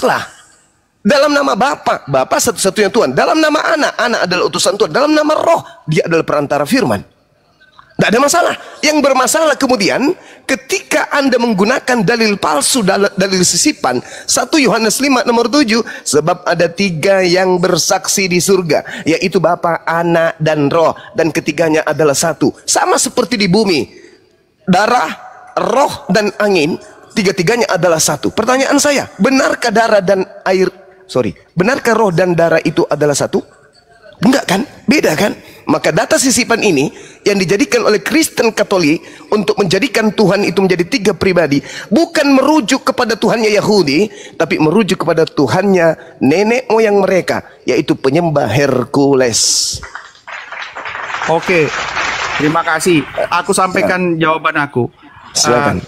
jelaslah. Dalam nama Bapa, Bapa satu-satunya Tuhan. Dalam nama Anak, Anak adalah utusan Tuhan. Dalam nama Roh, Dia adalah perantara firman. Tidak ada masalah. Yang bermasalah kemudian ketika Anda menggunakan dalil palsu, dalil sisipan. 1 Yohanes 5 nomor 7, sebab ada 3 yang bersaksi di surga, yaitu Bapa, Anak, dan Roh, dan ketiganya adalah satu. Sama seperti di bumi, darah, roh, dan angin, tiga-tiganya adalah satu. Pertanyaan saya, benarkah darah dan air, benarkah roh dan darah itu adalah satu? Enggak kan? Beda kan? Maka data sisipan ini yang dijadikan oleh Kristen Katolik untuk menjadikan Tuhan itu menjadi 3 pribadi, bukan merujuk kepada Tuhannya Yahudi, tapi merujuk kepada Tuhannya nenek moyang mereka, yaitu penyembah Hercules. Oke, terima kasih. Aku sampaikan jawaban aku. Silakan.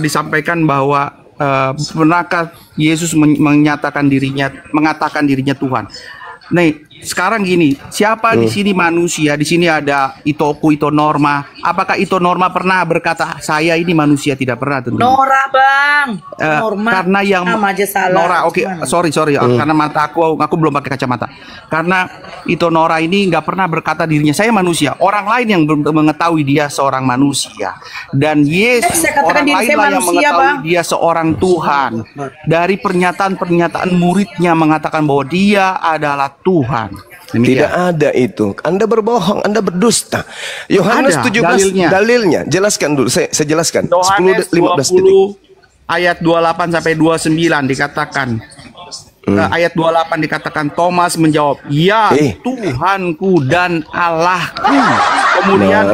Disampaikan bahwa pernahkah Yesus mengatakan dirinya Tuhan? Nih, sekarang gini, siapa di sini manusia? Di sini ada Ito Norma. Apakah Ito Norma pernah berkata saya ini manusia? Tidak pernah tentu. Nora, Bang. Norma. Karena yang aja salah. Nora, oke, sorry. Karena mata aku belum pakai kacamata. Karena Ito Nora ini nggak pernah berkata dirinya saya manusia. Orang lain yang mengetahui dia seorang manusia. Dan Yesus orang lain yang mengetahui dia seorang Tuhan. Dari pernyataan muridnya mengatakan bahwa dia adalah Tuhan. Demikian. Tidak ada itu. Anda berbohong, Anda berdusta. Yohanes 17 dalilnya. Jelaskan dulu, saya jelaskan. Yohanes 10-15 detik. Ayat 28 sampai 29 dikatakan. Ayat 28 dikatakan Thomas menjawab, "Ya, Tuhanku dan Allahku." Kemudian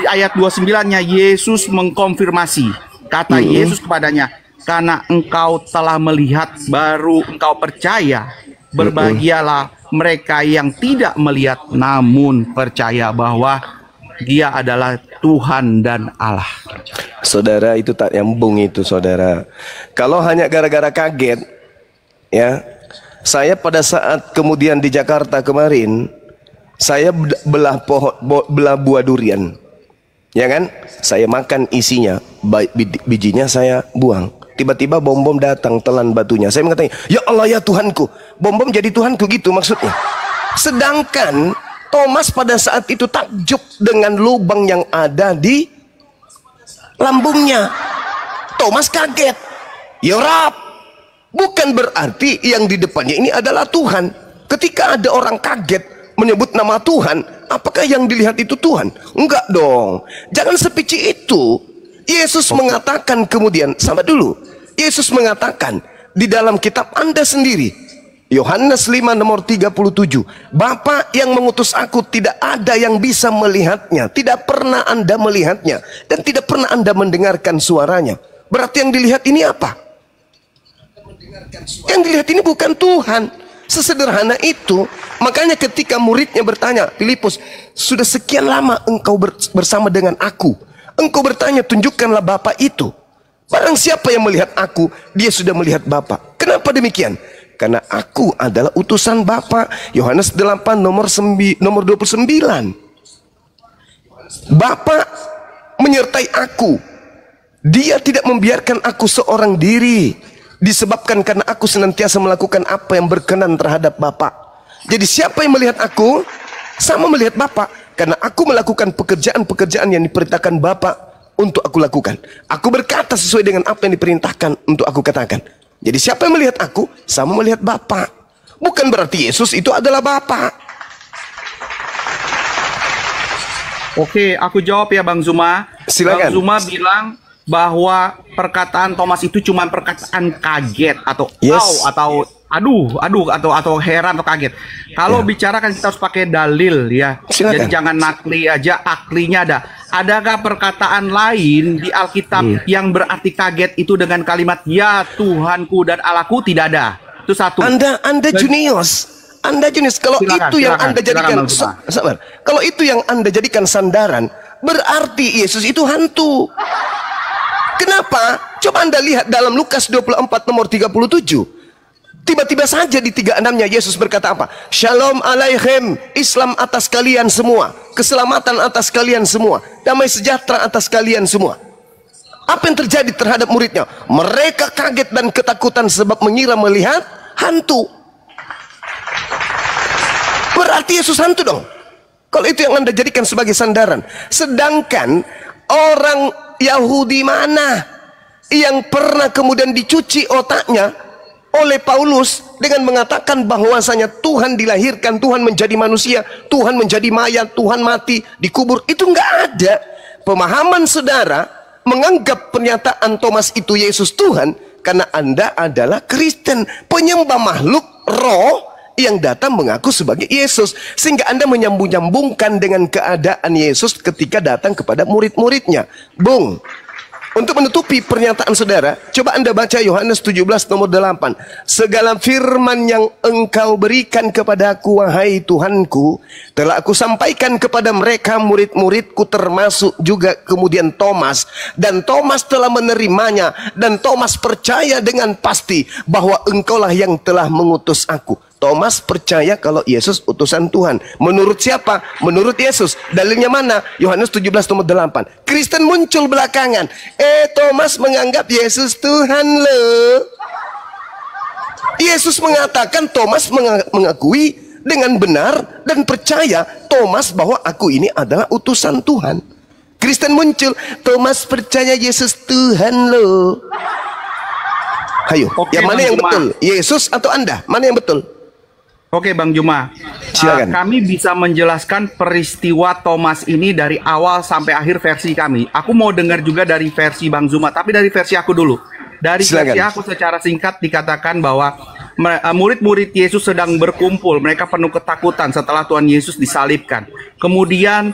ayat 29-nya Yesus mengkonfirmasi. Kata Yesus kepadanya, "Karena engkau telah melihat baru engkau percaya. Berbahagialah mereka yang tidak melihat namun percaya bahwa Dia adalah Tuhan dan Allah." Saudara, itu tak nyambung itu, saudara. Kalau hanya gara-gara kaget, ya. Saya pada saat kemudian di Jakarta kemarin, saya belah buah durian. Ya kan? Saya makan isinya, bijinya saya buang. Tiba-tiba bom-bom datang telan batunya. Saya mengatakan, "Ya Allah, ya Tuhanku." Bom-bom jadi Tuhanku, gitu maksudnya. Sedangkan Thomas pada saat itu takjub dengan lubang yang ada di lambungnya. Thomas kaget. Ya Rab, bukan berarti yang di depannya ini adalah Tuhan. Ketika ada orang kaget menyebut nama Tuhan, apakah yang dilihat itu Tuhan? Enggak dong. Jangan sepici itu. Yesus mengatakan kemudian, sama dulu. Yesus mengatakan di dalam kitab Anda sendiri, Yohanes 5 nomor 37, Bapa yang mengutus aku tidak ada yang bisa melihatnya, tidak pernah Anda melihatnya, dan tidak pernah Anda mendengarkan suaranya. Berarti yang dilihat ini apa? Yang dilihat ini bukan Tuhan. Sesederhana itu. Makanya ketika muridnya bertanya, Filipus, sudah sekian lama engkau bersama dengan aku, engkau bertanya, tunjukkanlah Bapa itu. Barang siapa yang melihat aku, dia sudah melihat Bapa. Kenapa demikian? Karena aku adalah utusan Bapa. Yohanes 8 nomor 29. Bapa menyertai aku. Dia tidak membiarkan aku seorang diri. Disebabkan karena aku senantiasa melakukan apa yang berkenan terhadap Bapa. Jadi siapa yang melihat aku, sama melihat Bapa. Karena aku melakukan pekerjaan-pekerjaan yang diperintahkan Bapa untuk aku lakukan. Aku berkata sesuai dengan apa yang diperintahkan untuk aku katakan. Jadi siapa yang melihat aku, sama melihat Bapa. Bukan berarti Yesus itu adalah Bapa. Oke, aku jawab ya Bang Zuma. Silakan. Bang Zuma bilang bahwa perkataan Thomas itu cuma perkataan kaget atau atau atau heran atau kaget. Kalau bicara kan kita harus pakai dalil ya. Silakan. Jadi jangan nakli aja, aklinya ada. Adakah perkataan lain di Alkitab yang berarti kaget itu dengan kalimat ya Tuhanku dan Allahku? Tidak ada. Itu satu. Anda jenius. Anda jenius. Kalau itu yang Anda jadikan sabar. Kalau itu yang Anda jadikan sandaran, berarti Yesus itu hantu. Kenapa? Coba Anda lihat dalam Lukas 24 nomor 37. Tiba-tiba saja di 36-nya Yesus berkata apa? Shalom alaihim, Islam atas kalian semua, keselamatan atas kalian semua, damai sejahtera atas kalian semua. Apa yang terjadi terhadap muridnya? Mereka kaget dan ketakutan sebab mengira melihat hantu. Berarti Yesus hantu dong. Kalau itu yang Anda jadikan sebagai sandaran. Sedangkan orang Yahudi mana yang pernah kemudian dicuci otaknya oleh Paulus dengan mengatakan bahwasanya Tuhan dilahirkan, Tuhan menjadi manusia, Tuhan menjadi mayat, Tuhan mati, dikubur. Itu nggak ada. Pemahaman saudara menganggap pernyataan Thomas itu Yesus Tuhan karena Anda adalah Kristen, penyembah makhluk roh yang datang mengaku sebagai Yesus, sehingga Anda menyambung-nyambungkan dengan keadaan Yesus ketika datang kepada murid-muridnya. Bung, untuk menutupi pernyataan saudara, coba Anda baca Yohanes 17 nomor 8. Segala firman yang engkau berikan kepadaku, wahai Tuhanku, telah aku sampaikan kepada mereka murid-muridku, termasuk juga kemudian Thomas. Dan Thomas telah menerimanya, dan Thomas percaya dengan pasti bahwa engkaulah yang telah mengutus aku. Thomas percaya kalau Yesus utusan Tuhan. Menurut siapa? Menurut Yesus. Dalilnya mana? Yohanes 17 nomor 8. Kristen muncul belakangan. Thomas menganggap Yesus Tuhan loh. Yesus mengatakan Thomas mengakui dengan benar dan percaya Thomas bahwa aku ini adalah utusan Tuhan. Kristen muncul. Thomas percaya Yesus Tuhan loh. Hayo, yang mana yang betul? Yesus atau Anda? Mana yang betul? Oke Bang Juma, kami bisa menjelaskan peristiwa Thomas ini dari awal sampai akhir versi kami. Aku mau dengar juga dari versi Bang Zuma, tapi dari versi aku dulu. Dari versi aku secara singkat dikatakan bahwa murid-murid Yesus sedang berkumpul, mereka penuh ketakutan setelah Tuhan Yesus disalibkan. Kemudian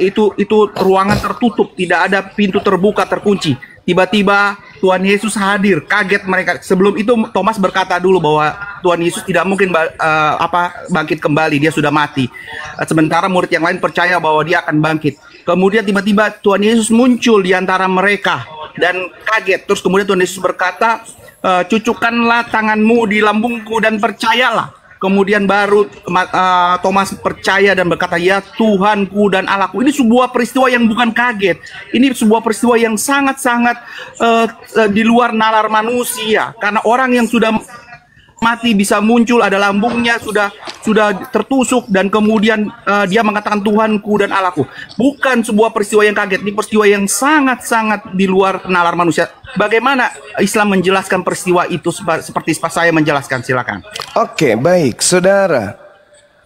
itu ruangan tertutup, tidak ada pintu terbuka, terkunci. Tiba-tiba Tuhan Yesus hadir, kaget mereka. Sebelum itu Thomas berkata dulu bahwa Tuhan Yesus tidak mungkin bangkit kembali, dia sudah mati. Sementara murid yang lain percaya bahwa dia akan bangkit. Kemudian tiba-tiba Tuhan Yesus muncul di antara mereka dan kaget. Terus kemudian Tuhan Yesus berkata, cucukkanlah tanganmu di lambungku dan percayalah. Kemudian baru Thomas percaya dan berkata, ya Tuhanku dan Allahku. Ini sebuah peristiwa yang bukan kaget. Ini sebuah peristiwa yang sangat-sangat di luar nalar manusia. Karena orang yang sudah mati bisa muncul, ada lambungnya sudah tertusuk, dan kemudian dia mengatakan Tuhanku dan Allahku. Bukan sebuah peristiwa yang kaget. Ini peristiwa yang sangat-sangat di luar nalar manusia. Bagaimana Islam menjelaskan peristiwa itu seperti saya menjelaskan? Silakan. Oke, baik. Saudara,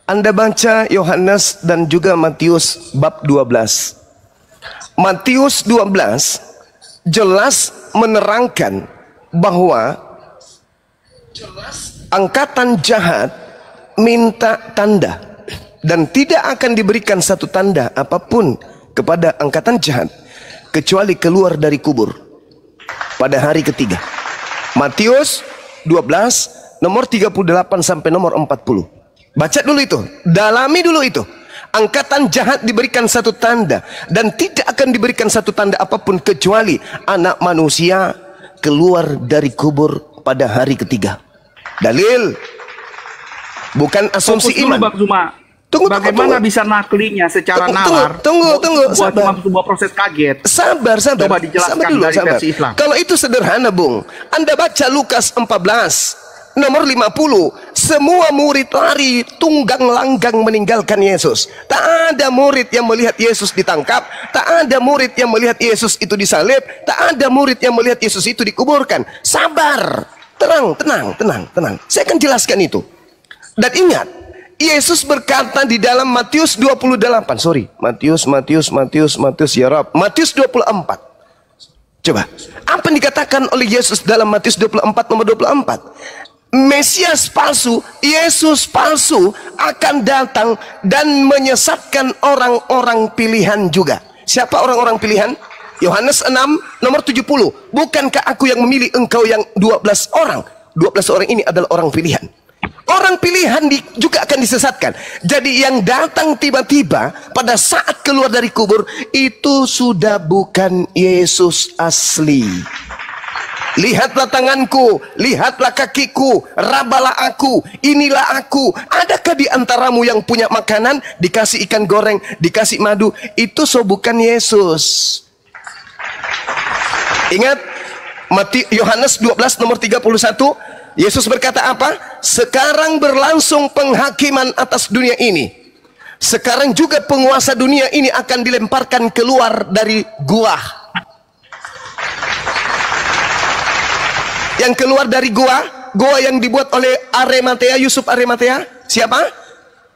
Anda baca Yohanes dan juga Matius bab 12. Matius 12 jelas menerangkan bahwa angkatan jahat minta tanda, dan tidak akan diberikan satu tanda apapun kepada angkatan jahat kecuali keluar dari kubur pada hari ketiga. Matius 12 nomor 38 sampai nomor 40. Baca dulu itu, dalami dulu itu. Angkatan jahat diberikan satu tanda, dan tidak akan diberikan satu tanda apapun kecuali anak manusia keluar dari kubur pada hari ketiga. Dalil, bukan asumsi iman. Bang Zuma. Bagaimana bisa naklinya secara nalar? Tunggu, sabar. Sebuah proses kaget. Sabar. Coba dijelaskan dulu, dari versi Islam. Kalau itu sederhana, Bung. Anda baca Lukas 14 nomor 50. Semua murid lari tunggang langgang meninggalkan Yesus. Tak ada murid yang melihat Yesus ditangkap. Tak ada murid yang melihat Yesus itu disalib. Tak ada murid yang melihat Yesus itu dikuburkan. Sabar. Tenang. Saya akan jelaskan itu. Dan ingat, Yesus berkata di dalam Matius 28. Matius ya Rab. Matius 24. Coba, apa yang dikatakan oleh Yesus dalam Matius 24 nomor 24? Mesias palsu, Yesus palsu akan datang dan menyesatkan orang-orang pilihan juga. Siapa orang-orang pilihan? Yohanes 6 nomor 70. Bukankah aku yang memilih engkau yang 12 orang? 12 orang ini adalah orang pilihan. Orang pilihan juga akan disesatkan. Jadi yang datang tiba-tiba pada saat keluar dari kubur itu sudah bukan Yesus asli. Lihatlah tanganku, lihatlah kakiku, rabalah aku, inilah aku. Adakah di antaramu yang punya makanan, dikasih ikan goreng, dikasih madu? Itu bukan Yesus. Ingat Yohanes 12 nomor 31, Yesus berkata apa? Sekarang berlangsung penghakiman atas dunia ini. Sekarang juga penguasa dunia ini akan dilemparkan keluar dari gua. Yang keluar dari gua yang dibuat oleh Arimatea, Yusuf Arimatea. Siapa?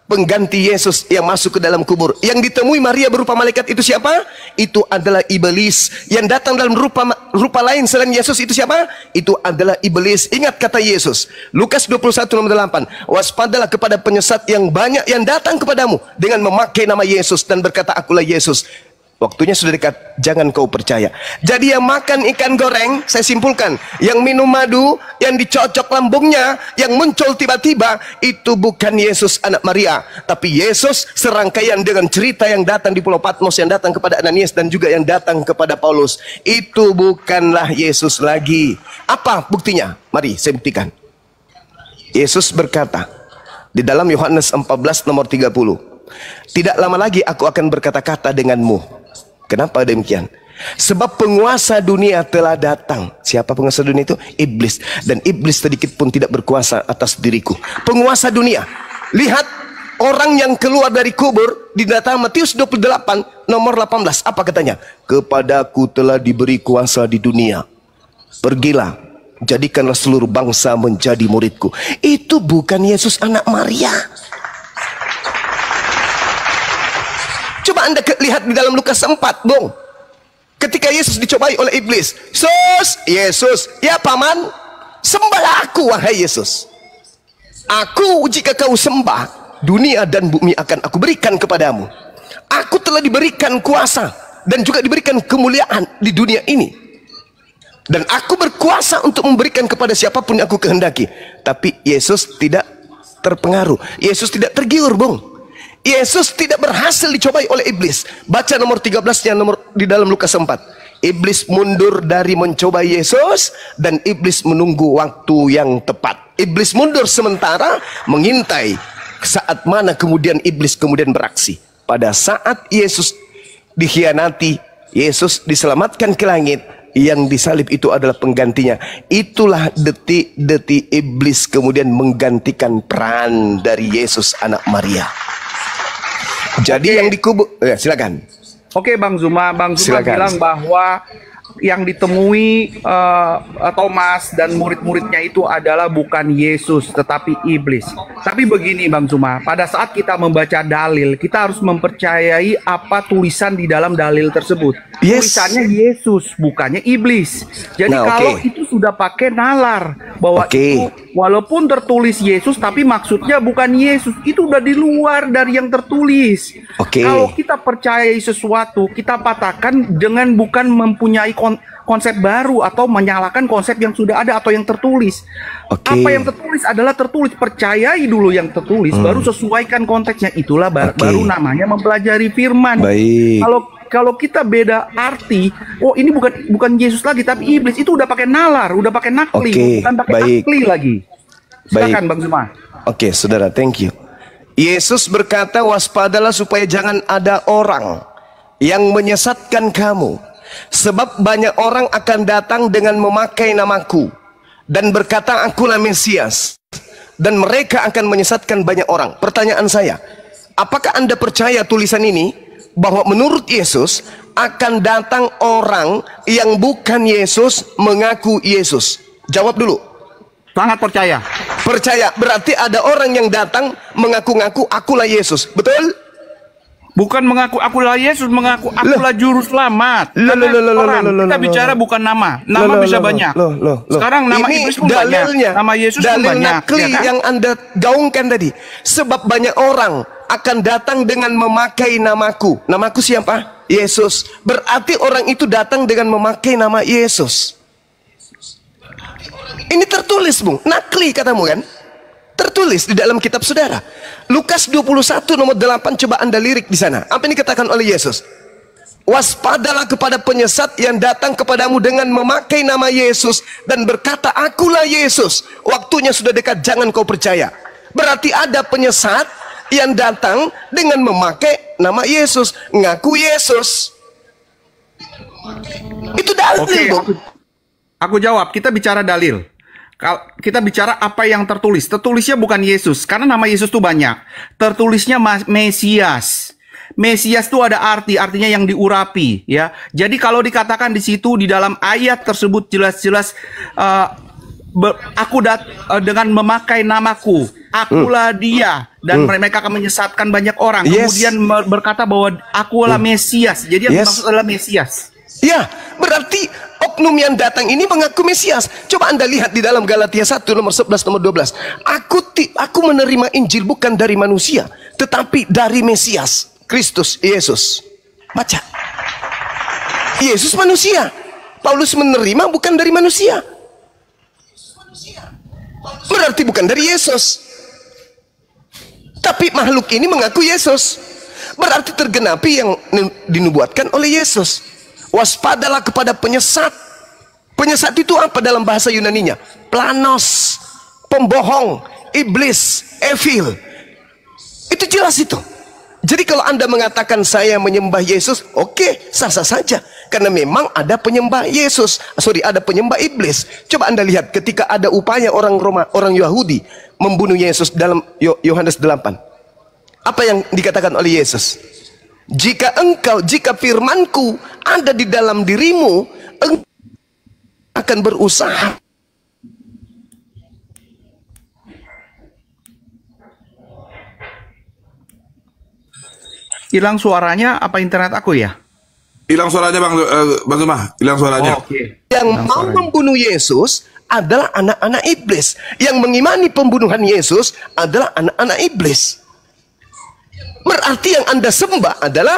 Pengganti Yesus yang masuk ke dalam kubur. Yang ditemui Maria berupa malaikat itu siapa? Itu adalah iblis. Yang datang dalam rupa lain selain Yesus itu siapa? Itu adalah iblis. Ingat kata Yesus, Lukas 21 nomor 8, waspadalah kepada penyesat yang banyak yang datang kepadamu dengan memakai nama Yesus dan berkata, akulah Yesus. Waktunya sudah dekat, jangan kau percaya. Jadi yang makan ikan goreng, saya simpulkan, yang minum madu, yang dicocok lambungnya, yang muncul tiba-tiba, itu bukan Yesus anak Maria, tapi Yesus serangkaian dengan cerita yang datang di Pulau Patmos, yang datang kepada Ananias dan juga yang datang kepada Paulus. Itu bukanlah Yesus lagi. Apa buktinya? Mari saya buktikan. Yesus berkata di dalam Yohanes 14 nomor 30, tidak lama lagi aku akan berkata-kata denganmu. Kenapa demikian? Sebab penguasa dunia telah datang. Siapa penguasa dunia itu? Iblis. Dan iblis sedikit pun tidak berkuasa atas diriku. Penguasa dunia. Lihat orang yang keluar dari kubur di data Matius 28 nomor 18. Apa katanya? Kepadaku telah diberi kuasa di dunia. Pergilah, jadikanlah seluruh bangsa menjadi muridku. Itu bukan Yesus anak Maria. Coba Anda lihat di dalam Lukas 4, Bung. Ketika Yesus dicobai oleh iblis. Yesus, ya paman, sembahlah aku wahai Yesus. Aku jika kau sembah, dunia dan bumi akan aku berikan kepadamu. Aku telah diberikan kuasa dan juga diberikan kemuliaan di dunia ini. Dan aku berkuasa untuk memberikan kepada siapapun yang aku kehendaki. Tapi Yesus tidak terpengaruh. Yesus tidak tergiur, Bung. Yesus tidak berhasil dicobai oleh iblis. Baca nomor 13-nya di dalam Lukas 4. Iblis mundur dari mencobai Yesus dan iblis menunggu waktu yang tepat. Iblis mundur sementara mengintai saat mana kemudian iblis kemudian beraksi. Pada saat Yesus dikhianati, Yesus diselamatkan ke langit, yang disalib itu adalah penggantinya. Itulah detik-detik iblis kemudian menggantikan peran dari Yesus anak Maria. Jadi yang dikubur, ya silakan. Oke, Bang Zuma bilang bahwa yang ditemui Thomas dan murid-muridnya itu adalah bukan Yesus tetapi iblis. Tapi begini Bang Zuma, pada saat kita membaca dalil, kita harus mempercayai apa tulisan di dalam dalil tersebut. Tulisannya Yesus, bukannya iblis. Jadi kalau itu sudah pakai nalar bahwa itu walaupun tertulis Yesus tapi maksudnya bukan Yesus, itu udah di luar dari yang tertulis. Kalau kita percayai sesuatu, kita patahkan dengan bukan mempunyai konsep baru atau menyalahkan konsep yang sudah ada atau yang tertulis. Apa yang tertulis adalah tertulis. Percayai dulu yang tertulis, baru sesuaikan konteksnya. Itulah baru namanya mempelajari firman. Kalau kita beda arti, oh ini bukan Yesus lagi tapi iblis, itu udah pakai nalar, udah pakai nakli, bukan pakai akli lagi. Silakan Bang Zuma. Saudara, thank you. Yesus berkata, waspadalah supaya jangan ada orang yang menyesatkan kamu. Sebab banyak orang akan datang dengan memakai namaku dan berkata akulah Mesias, dan mereka akan menyesatkan banyak orang. Pertanyaan saya, apakah Anda percaya tulisan ini bahwa menurut Yesus akan datang orang yang bukan Yesus mengaku Yesus? Jawab dulu. Sangat percaya. Percaya, berarti ada orang yang datang mengaku-ngaku akulah Yesus, betul? Bukan mengaku akulah Yesus, mengaku akulah juru selamat. Kita bicara bukan nama. Nama bisa banyak. Sekarang nama iblis pun banyak. Nama Yesus pun banyak. Dalil nakli yang Anda gaungkan tadi. Sebab banyak orang akan datang dengan memakai namaku. Namaku siapa? Yesus. Berarti orang itu datang dengan memakai nama Yesus. Ini tertulis, Bung. Nakli katamu kan? Tertulis di dalam kitab saudara. Lukas 21 nomor 8, coba Anda lirik di sana. Apa yang dikatakan oleh Yesus? Waspadalah kepada penyesat yang datang kepadamu dengan memakai nama Yesus dan berkata akulah Yesus. Waktunya sudah dekat, jangan kau percaya. Berarti ada penyesat yang datang dengan memakai nama Yesus, ngaku Yesus. Itu dalil, Oke, Bung. aku jawab. Kita bicara dalil. Kita bicara apa yang tertulis. Tertulisnya bukan Yesus, karena nama Yesus tuh banyak. Tertulisnya Mesias. Mesias itu ada artinya yang diurapi, ya. Jadi kalau dikatakan di situ di dalam ayat tersebut jelas-jelas dengan memakai namaku, akulah dia, dan mereka akan menyesatkan banyak orang. Kemudian berkata bahwa akulah Mesias. Jadi yang dimaksud adalah Mesias. Ya, berarti oknum yang datang ini mengaku Mesias. Coba Anda lihat di dalam Galatia 1 nomor 11 nomor 12. Aku menerima Injil bukan dari manusia, tetapi dari Mesias, Kristus Yesus. Baca. Yesus manusia. Paulus menerima bukan dari manusia. Berarti bukan dari Yesus. Tapi makhluk ini mengaku Yesus. Berarti tergenapi yang dinubuatkan oleh Yesus. Waspadalah kepada penyesat. Penyesat itu apa dalam bahasa Yunaninya? Planos, pembohong, iblis, evil. Itu jelas itu. Jadi kalau Anda mengatakan saya menyembah Yesus, oke, sah-sah saja. Karena memang ada penyembah Yesus. Ada penyembah iblis. Coba Anda lihat ketika ada upaya orang Yahudi membunuh Yesus dalam Yohanes 8. Apa yang dikatakan oleh Yesus? Jika firmanku ada di dalam dirimu, engkau akan berusaha. Hilang suaranya apa internet aku ya? Hilang suaranya Bang Zuma, hilang suaranya. Yang mau membunuh Yesus adalah anak-anak iblis. Yang mengimani pembunuhan Yesus adalah anak-anak iblis. Berarti yang Anda sembah adalah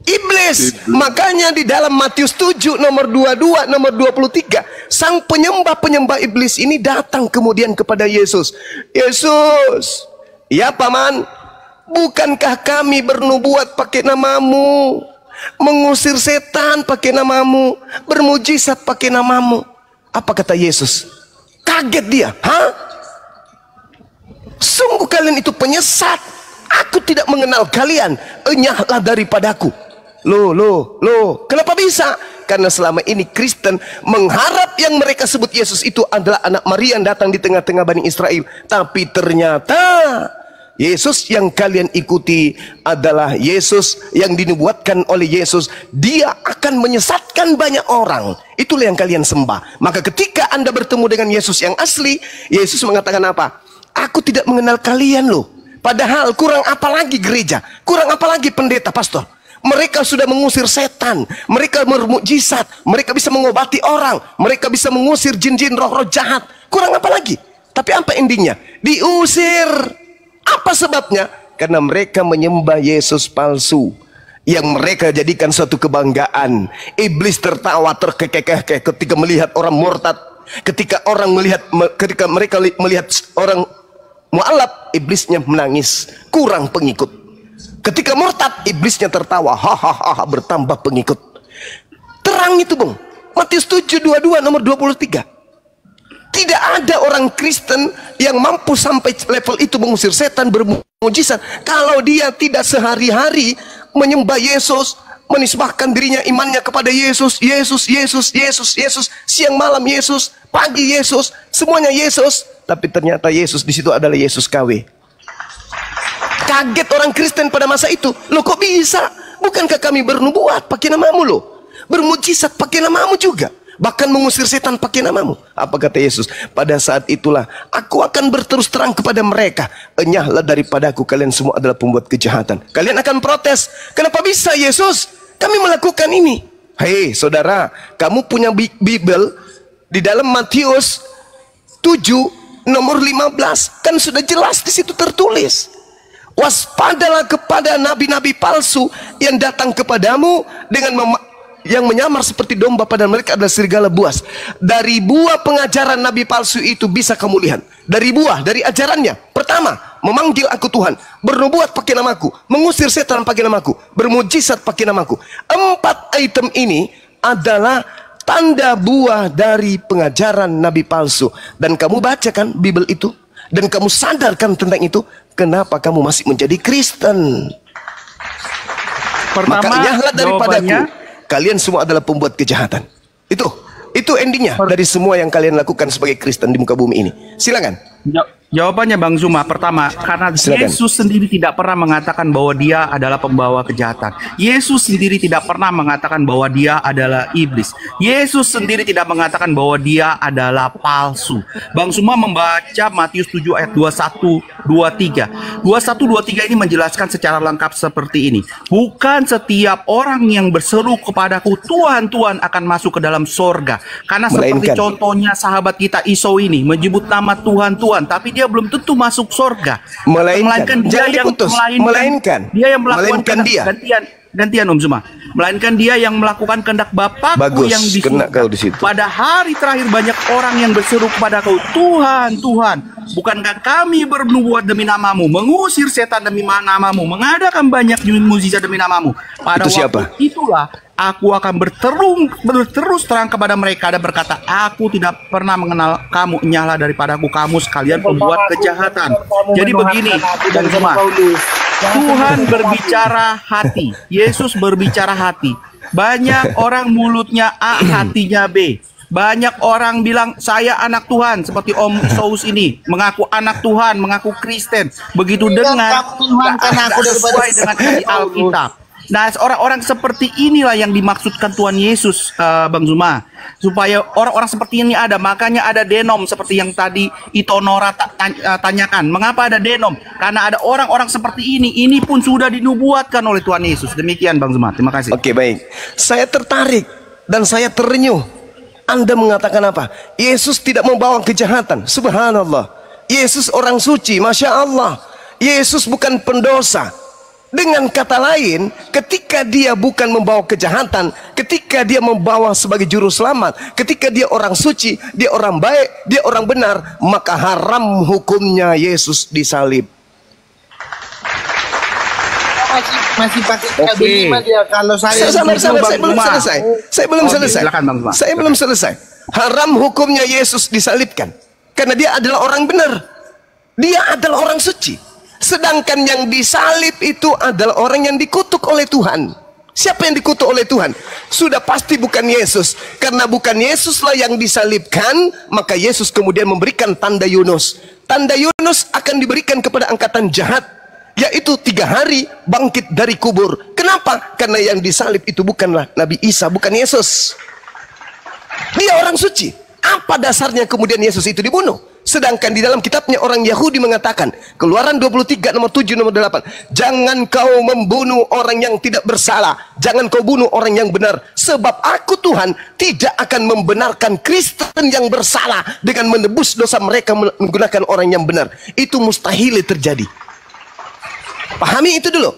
iblis. Makanya di dalam Matius 7 nomor 22 nomor 23, sang penyembah iblis ini datang kemudian kepada Yesus. Yesus, ya paman, bukankah kami bernubuat pakai namamu, mengusir setan pakai namamu, bermujizat pakai namamu? Apa kata Yesus? Kaget dia. Sungguh kalian itu penyesat. Aku tidak mengenal kalian. Enyahlah daripadaku. Loh, kenapa bisa? Karena selama ini Kristen mengharap yang mereka sebut Yesus itu adalah anak Maria yang datang di tengah-tengah Bani Israel. Tapi ternyata Yesus yang kalian ikuti adalah Yesus yang dinubuatkan oleh Yesus. Dia akan menyesatkan banyak orang. Itulah yang kalian sembah. Maka ketika Anda bertemu dengan Yesus yang asli, Yesus mengatakan apa? Aku tidak mengenal kalian loh. Padahal kurang apa lagi gereja? Kurang apa lagi pendeta, pastor? Mereka sudah mengusir setan, mereka bermukjizat, mereka bisa mengobati orang, mereka bisa mengusir jin-jin, roh-roh jahat. Kurang apa lagi? Tapi apa endingnya? Diusir. Apa sebabnya? Karena mereka menyembah Yesus palsu yang mereka jadikan suatu kebanggaan. Iblis tertawa terkekeh-kekeh ketika melihat orang murtad, ketika mereka melihat orang mualaf, iblisnya menangis, kurang pengikut. Ketika murtad, iblisnya tertawa, hahaha, bertambah pengikut. Terang itu, Bung. Matius 7:22 nomor 23. Tidak ada orang Kristen yang mampu sampai level itu mengusir setan, bermujizat, kalau dia tidak sehari-hari menyembah Yesus, menisbahkan dirinya, imannya kepada Yesus, siang malam Yesus, pagi Yesus, semuanya Yesus. Tapi ternyata Yesus di situ adalah Yesus KW. Kaget orang Kristen pada masa itu. Loh, kok bisa? Bukankah kami bernubuat pakai namamu loh? Bermujizat pakai namamu juga. Bahkan mengusir setan pakai namamu. Apa kata Yesus? Pada saat itulah aku akan berterus terang kepada mereka. Enyahlah daripadaku, kalian semua adalah pembuat kejahatan. Kalian akan protes. Kenapa bisa Yesus? Kami melakukan ini. Hei saudara, kamu punya Bible di dalam Matius 7 nomor 15. Kan sudah jelas di situ tertulis. Waspadalah kepada nabi-nabi palsu yang datang kepadamu dengan yang menyamar seperti domba, pada mereka adalah serigala buas. Dari buah pengajaran nabi palsu itu bisa kamu lihat. Dari ajarannya. Pertama, memanggil aku Tuhan, bernubuat pakai namaku, mengusir setan pakai namaku, bermujizat pakai namaku. 4 item ini adalah tanda buah dari pengajaran nabi palsu. Dan kamu baca kan Bible itu? dan kamu sadarkan tentang itu, kenapa kamu masih menjadi Kristen? Pertama, Maka nyahlah daripadaku, jawabannya, kalian semua adalah pembuat kejahatan. Itu endingnya dari semua yang kalian lakukan sebagai Kristen di muka bumi ini. Silakan. jawabannya Bang Zuma, pertama, karena Silakan. Yesus sendiri tidak pernah mengatakan bahwa dia adalah pembawa kejahatan. Yesus sendiri tidak pernah mengatakan bahwa dia adalah iblis. Yesus sendiri tidak mengatakan bahwa dia adalah palsu. Bang Zuma membaca Matius 7 ayat 21, 23. 21, 23 ini menjelaskan secara lengkap seperti ini. Bukan setiap orang yang berseru kepadaku, Tuhan, Tuhan, akan masuk ke dalam sorga. Karena seperti Melainkan. contohnya sahabat kita Esau ini menyebut nama Tuhan, Tuhan, tapi dia belum tentu masuk sorga. Melainkan. dia Jangan yang diputus. melainkan dia yang melakukan Melainkan dia. gantian Om Zuma. Melainkan dia yang melakukan kehendak Bapakku Bagus, yang di kena surga. kau di situ. Pada hari terakhir banyak orang yang berseru kepada kau, Tuhan, Tuhan, bukankah kami bernubuat demi namamu, mengusir setan demi namamu, mengadakan banyak mukjizat demi namamu. Pada Itu siapa? waktu itulah aku akan berterus terang kepada mereka dan berkata, aku tidak pernah mengenal kamu, nyala daripadaku kamu sekalian pembuat kejahatan. Jadi begini, dan Zuma, Tuhan berbicara hati, Yesus berbicara hati. Banyak orang mulutnya A, hatinya B. Banyak orang bilang saya anak Tuhan, seperti Om Saus ini mengaku anak Tuhan, mengaku Kristen. Begitu dengar sesuai dengan isi Alkitab. Nah, orang-orang seperti inilah yang dimaksudkan Tuhan Yesus, Bang Zuma. Supaya orang-orang seperti ini ada. Makanya ada denom seperti yang tadi Ito Nora tanyakan. Mengapa ada denom? Karena ada orang-orang seperti ini. Ini pun sudah dinubuatkan oleh Tuhan Yesus. Demikian Bang Zuma. Terima kasih. Oke, baik. Saya tertarik dan saya terenyuh. Anda mengatakan apa? Yesus tidak membawa kejahatan. Subhanallah. Yesus orang suci. Masya Allah. Yesus bukan pendosa. Dengan kata lain, ketika dia bukan membawa kejahatan, ketika dia membawa sebagai juru selamat, ketika dia orang suci, dia orang baik, dia orang benar, maka haram hukumnya Yesus disalib. Masih pakai kalimat dia. Kalau saya belum selesai. Silakan, Bang Zuma. Saya belum selesai. Haram hukumnya Yesus disalibkan karena dia adalah orang benar. Dia adalah orang suci. Sedangkan yang disalib itu adalah orang yang dikutuk oleh Tuhan. Siapa yang dikutuk oleh Tuhan? Sudah pasti bukan Yesus. Karena bukan Yesuslah yang disalibkan, maka Yesus kemudian memberikan tanda Yunus. Tanda Yunus akan diberikan kepada angkatan jahat, yaitu 3 hari bangkit dari kubur. Kenapa? Karena yang disalib itu bukanlah Nabi Isa, bukan Yesus. Dia orang suci. Apa dasarnya kemudian Yesus itu dibunuh? Sedangkan di dalam kitabnya orang Yahudi mengatakan, Keluaran 23 nomor 7 nomor 8, jangan kau membunuh orang yang tidak bersalah, jangan kau bunuh orang yang benar, sebab aku Tuhan tidak akan membenarkan Kristen yang bersalah dengan menebus dosa mereka menggunakan orang yang benar. Itu mustahil terjadi. Pahami itu dulu.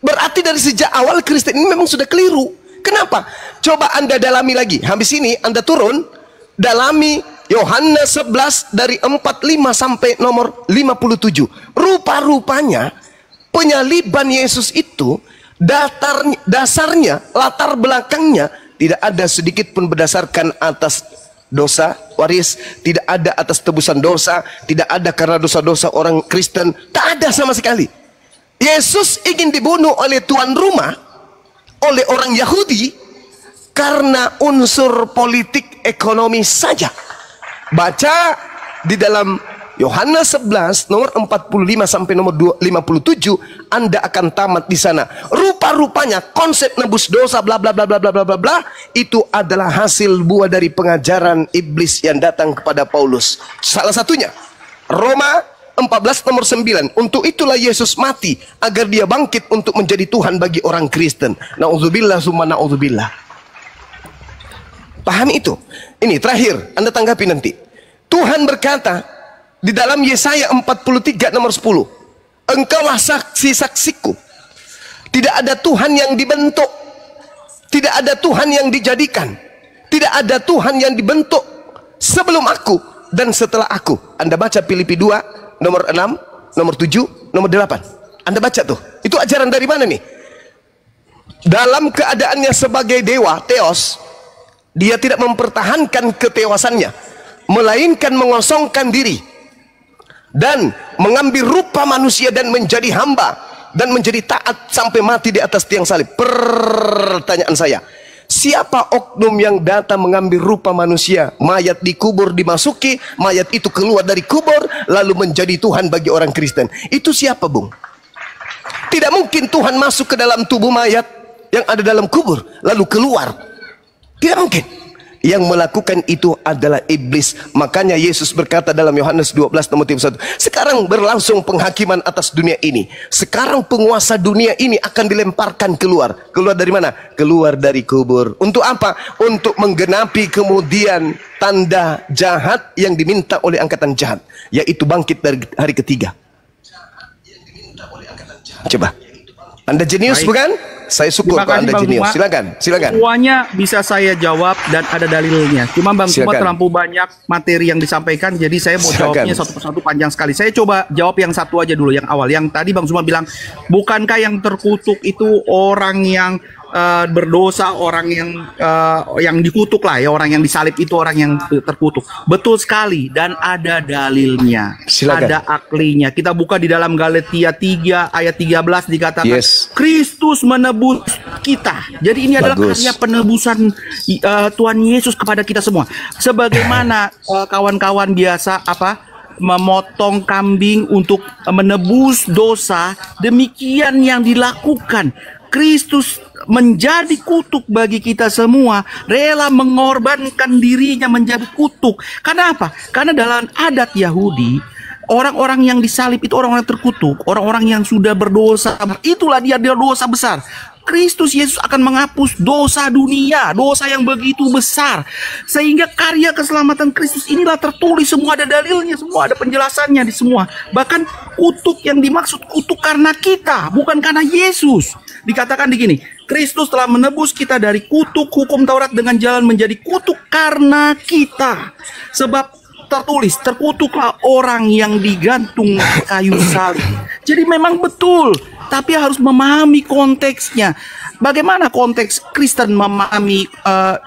Berarti dari sejak awal Kristen ini memang sudah keliru. Kenapa? Coba Anda dalami lagi. Habis ini Anda turun, dalami Yohanes 11 dari 45 sampai nomor 57. Rupa-rupanya penyaliban Yesus itu dasarnya, latar belakangnya tidak ada sedikit pun berdasarkan atas dosa waris, tidak ada atas tebusan dosa, tidak ada karena dosa-dosa orang Kristen, tak ada sama sekali. Yesus ingin dibunuh oleh tuan rumah, oleh orang Yahudi karena unsur politik ekonomi saja. Baca di dalam Yohanes 11 nomor 45 sampai nomor 57, Anda akan tamat di sana. Rupa-rupanya konsep nebus dosa bla bla bla bla bla bla bla bla itu adalah hasil buah dari pengajaran iblis yang datang kepada Paulus. Salah satunya Roma 14 nomor 9. Untuk itulah Yesus mati agar dia bangkit untuk menjadi Tuhan bagi orang Kristen. Nauzubillah summa nauzubillah. Pahami itu. Ini terakhir, Anda tanggapi nanti. Tuhan berkata di dalam Yesaya 43 nomor 10, engkaulah saksi-saksiku. Tidak ada Tuhan yang dibentuk, tidak ada Tuhan yang dijadikan, tidak ada Tuhan yang dibentuk sebelum aku dan setelah aku. Anda baca Filipi 2 nomor 6, nomor 7, nomor 8. Anda baca tuh. Itu ajaran dari mana nih? Dalam keadaannya sebagai dewa, Theos, dia tidak mempertahankan ketewasannya, melainkan mengosongkan diri. dan mengambil rupa manusia dan menjadi hamba dan menjadi taat sampai mati di atas tiang salib. Pertanyaan saya, siapa oknum yang datang mengambil rupa manusia, mayat dikubur, dimasuki, mayat itu keluar dari kubur lalu menjadi Tuhan bagi orang Kristen? Itu siapa, Bung? Tidak mungkin Tuhan masuk ke dalam tubuh mayat yang ada dalam kubur lalu keluar. Tidak mungkin. Yang melakukan itu adalah iblis. Makanya Yesus berkata dalam Yohanes 12 nomor 31, sekarang berlangsung penghakiman atas dunia ini. Sekarang penguasa dunia ini akan dilemparkan keluar. Keluar dari mana? Keluar dari kubur. Untuk apa? Untuk menggenapi kemudian tanda jahat yang diminta oleh angkatan jahat, yaitu bangkit dari hari ketiga. Coba, Anda jenius bukan? Saya syukur kalau Anda jenius. Silakan, silakan. Semuanya bisa saya jawab dan ada dalilnya. Cuma Bang Zuma terlalu banyak materi yang disampaikan, jadi saya mau jawabnya satu persatu panjang sekali. Saya coba jawab yang satu aja dulu, yang awal. Yang tadi Bang Zuma bilang, bukankah yang terkutuk itu orang yang berdosa, orang yang dikutuk lah ya, orang yang disalib itu orang yang terkutuk. Betul sekali, dan ada dalilnya. Silakan. Ada aklinya. Kita buka di dalam Galatia 3 ayat 13 dikatakan, Kristus menebus kita. Jadi ini adalah karya penebusan Tuhan Yesus kepada kita semua. Sebagaimana kawan-kawan biasa memotong kambing untuk menebus dosa, demikian yang dilakukan. Kristus menjadi kutuk bagi kita semua, rela mengorbankan dirinya menjadi kutuk. Karena apa? Karena dalam adat Yahudi, orang-orang yang disalib itu orang-orang terkutuk, orang-orang yang sudah berdosa. Itulah dia dosa besar. Kristus Yesus akan menghapus dosa dunia, dosa yang begitu besar. Sehingga karya keselamatan Kristus inilah tertulis, semua ada dalilnya, semua ada penjelasannya di semua. Bahkan kutuk yang dimaksud kutuk karena kita, bukan karena Yesus. Dikatakan begini, Kristus telah menebus kita dari kutuk hukum Taurat dengan jalan menjadi kutuk karena kita. Sebab tertulis, terkutuklah orang yang digantung kayu salib. Jadi memang betul, tapi harus memahami konteksnya. Bagaimana konteks Kristen memahami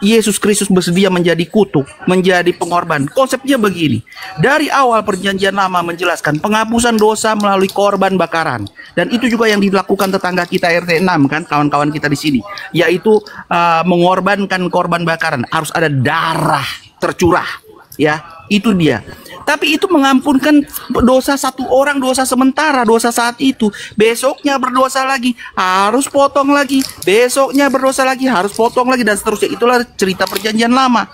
Yesus Kristus bersedia menjadi kutuk, menjadi pengorban? Konsepnya begini. Dari awal perjanjian lama menjelaskan penghapusan dosa melalui korban bakaran. Dan itu juga yang dilakukan tetangga kita RT 6 kan, kawan-kawan kita di sini. Yaitu mengorbankan korban bakaran. Harus ada darah tercurah. Ya, itu dia. Tapi itu mengampunkan dosa satu orang, dosa sementara, dosa saat itu. Besoknya berdosa lagi, harus potong lagi. Besoknya berdosa lagi, harus potong lagi, dan seterusnya. Itulah cerita perjanjian lama.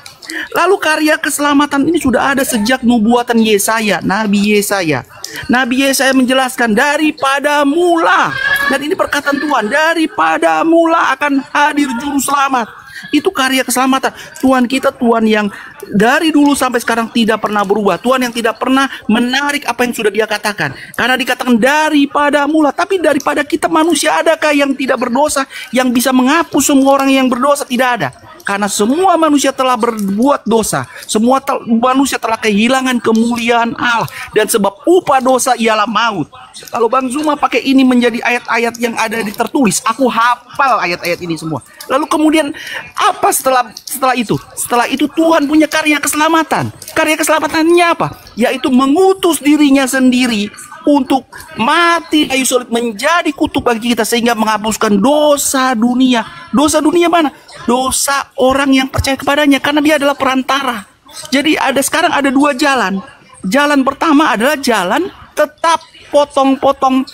Lalu karya keselamatan ini sudah ada sejak nubuatan Yesaya, Nabi Yesaya. Nabi Yesaya menjelaskan daripada mula, dan ini perkataan Tuhan, daripada mula akan hadir juru selamat. Itu karya keselamatan. Tuhan kita, Tuhan yang dari dulu sampai sekarang tidak pernah berubah. Tuhan yang tidak pernah menarik apa yang sudah Dia katakan. Karena dikatakan daripada mula. Tapi daripada kita manusia, adakah yang tidak berdosa, yang bisa menghapus semua orang yang berdosa? Tidak ada. Karena semua manusia telah berbuat dosa. Semua manusia telah kehilangan kemuliaan Allah. Dan sebab upah dosa ialah maut. Kalau Bang Zuma pakai ini menjadi ayat-ayat yang ada di tertulis, aku hafal ayat-ayat ini semua. Lalu kemudian apa setelah itu? Setelah itu Tuhan punya karya keselamatan. Karya keselamatannya apa? Yaitu mengutus dirinya sendiri untuk mati kayu salib, menjadi kutuk bagi kita, sehingga menghapuskan dosa dunia. Dosa dunia mana? Dosa orang yang percaya kepadanya, karena Dia adalah perantara. Jadi sekarang ada dua jalan. Jalan pertama adalah jalan tetap potong-potong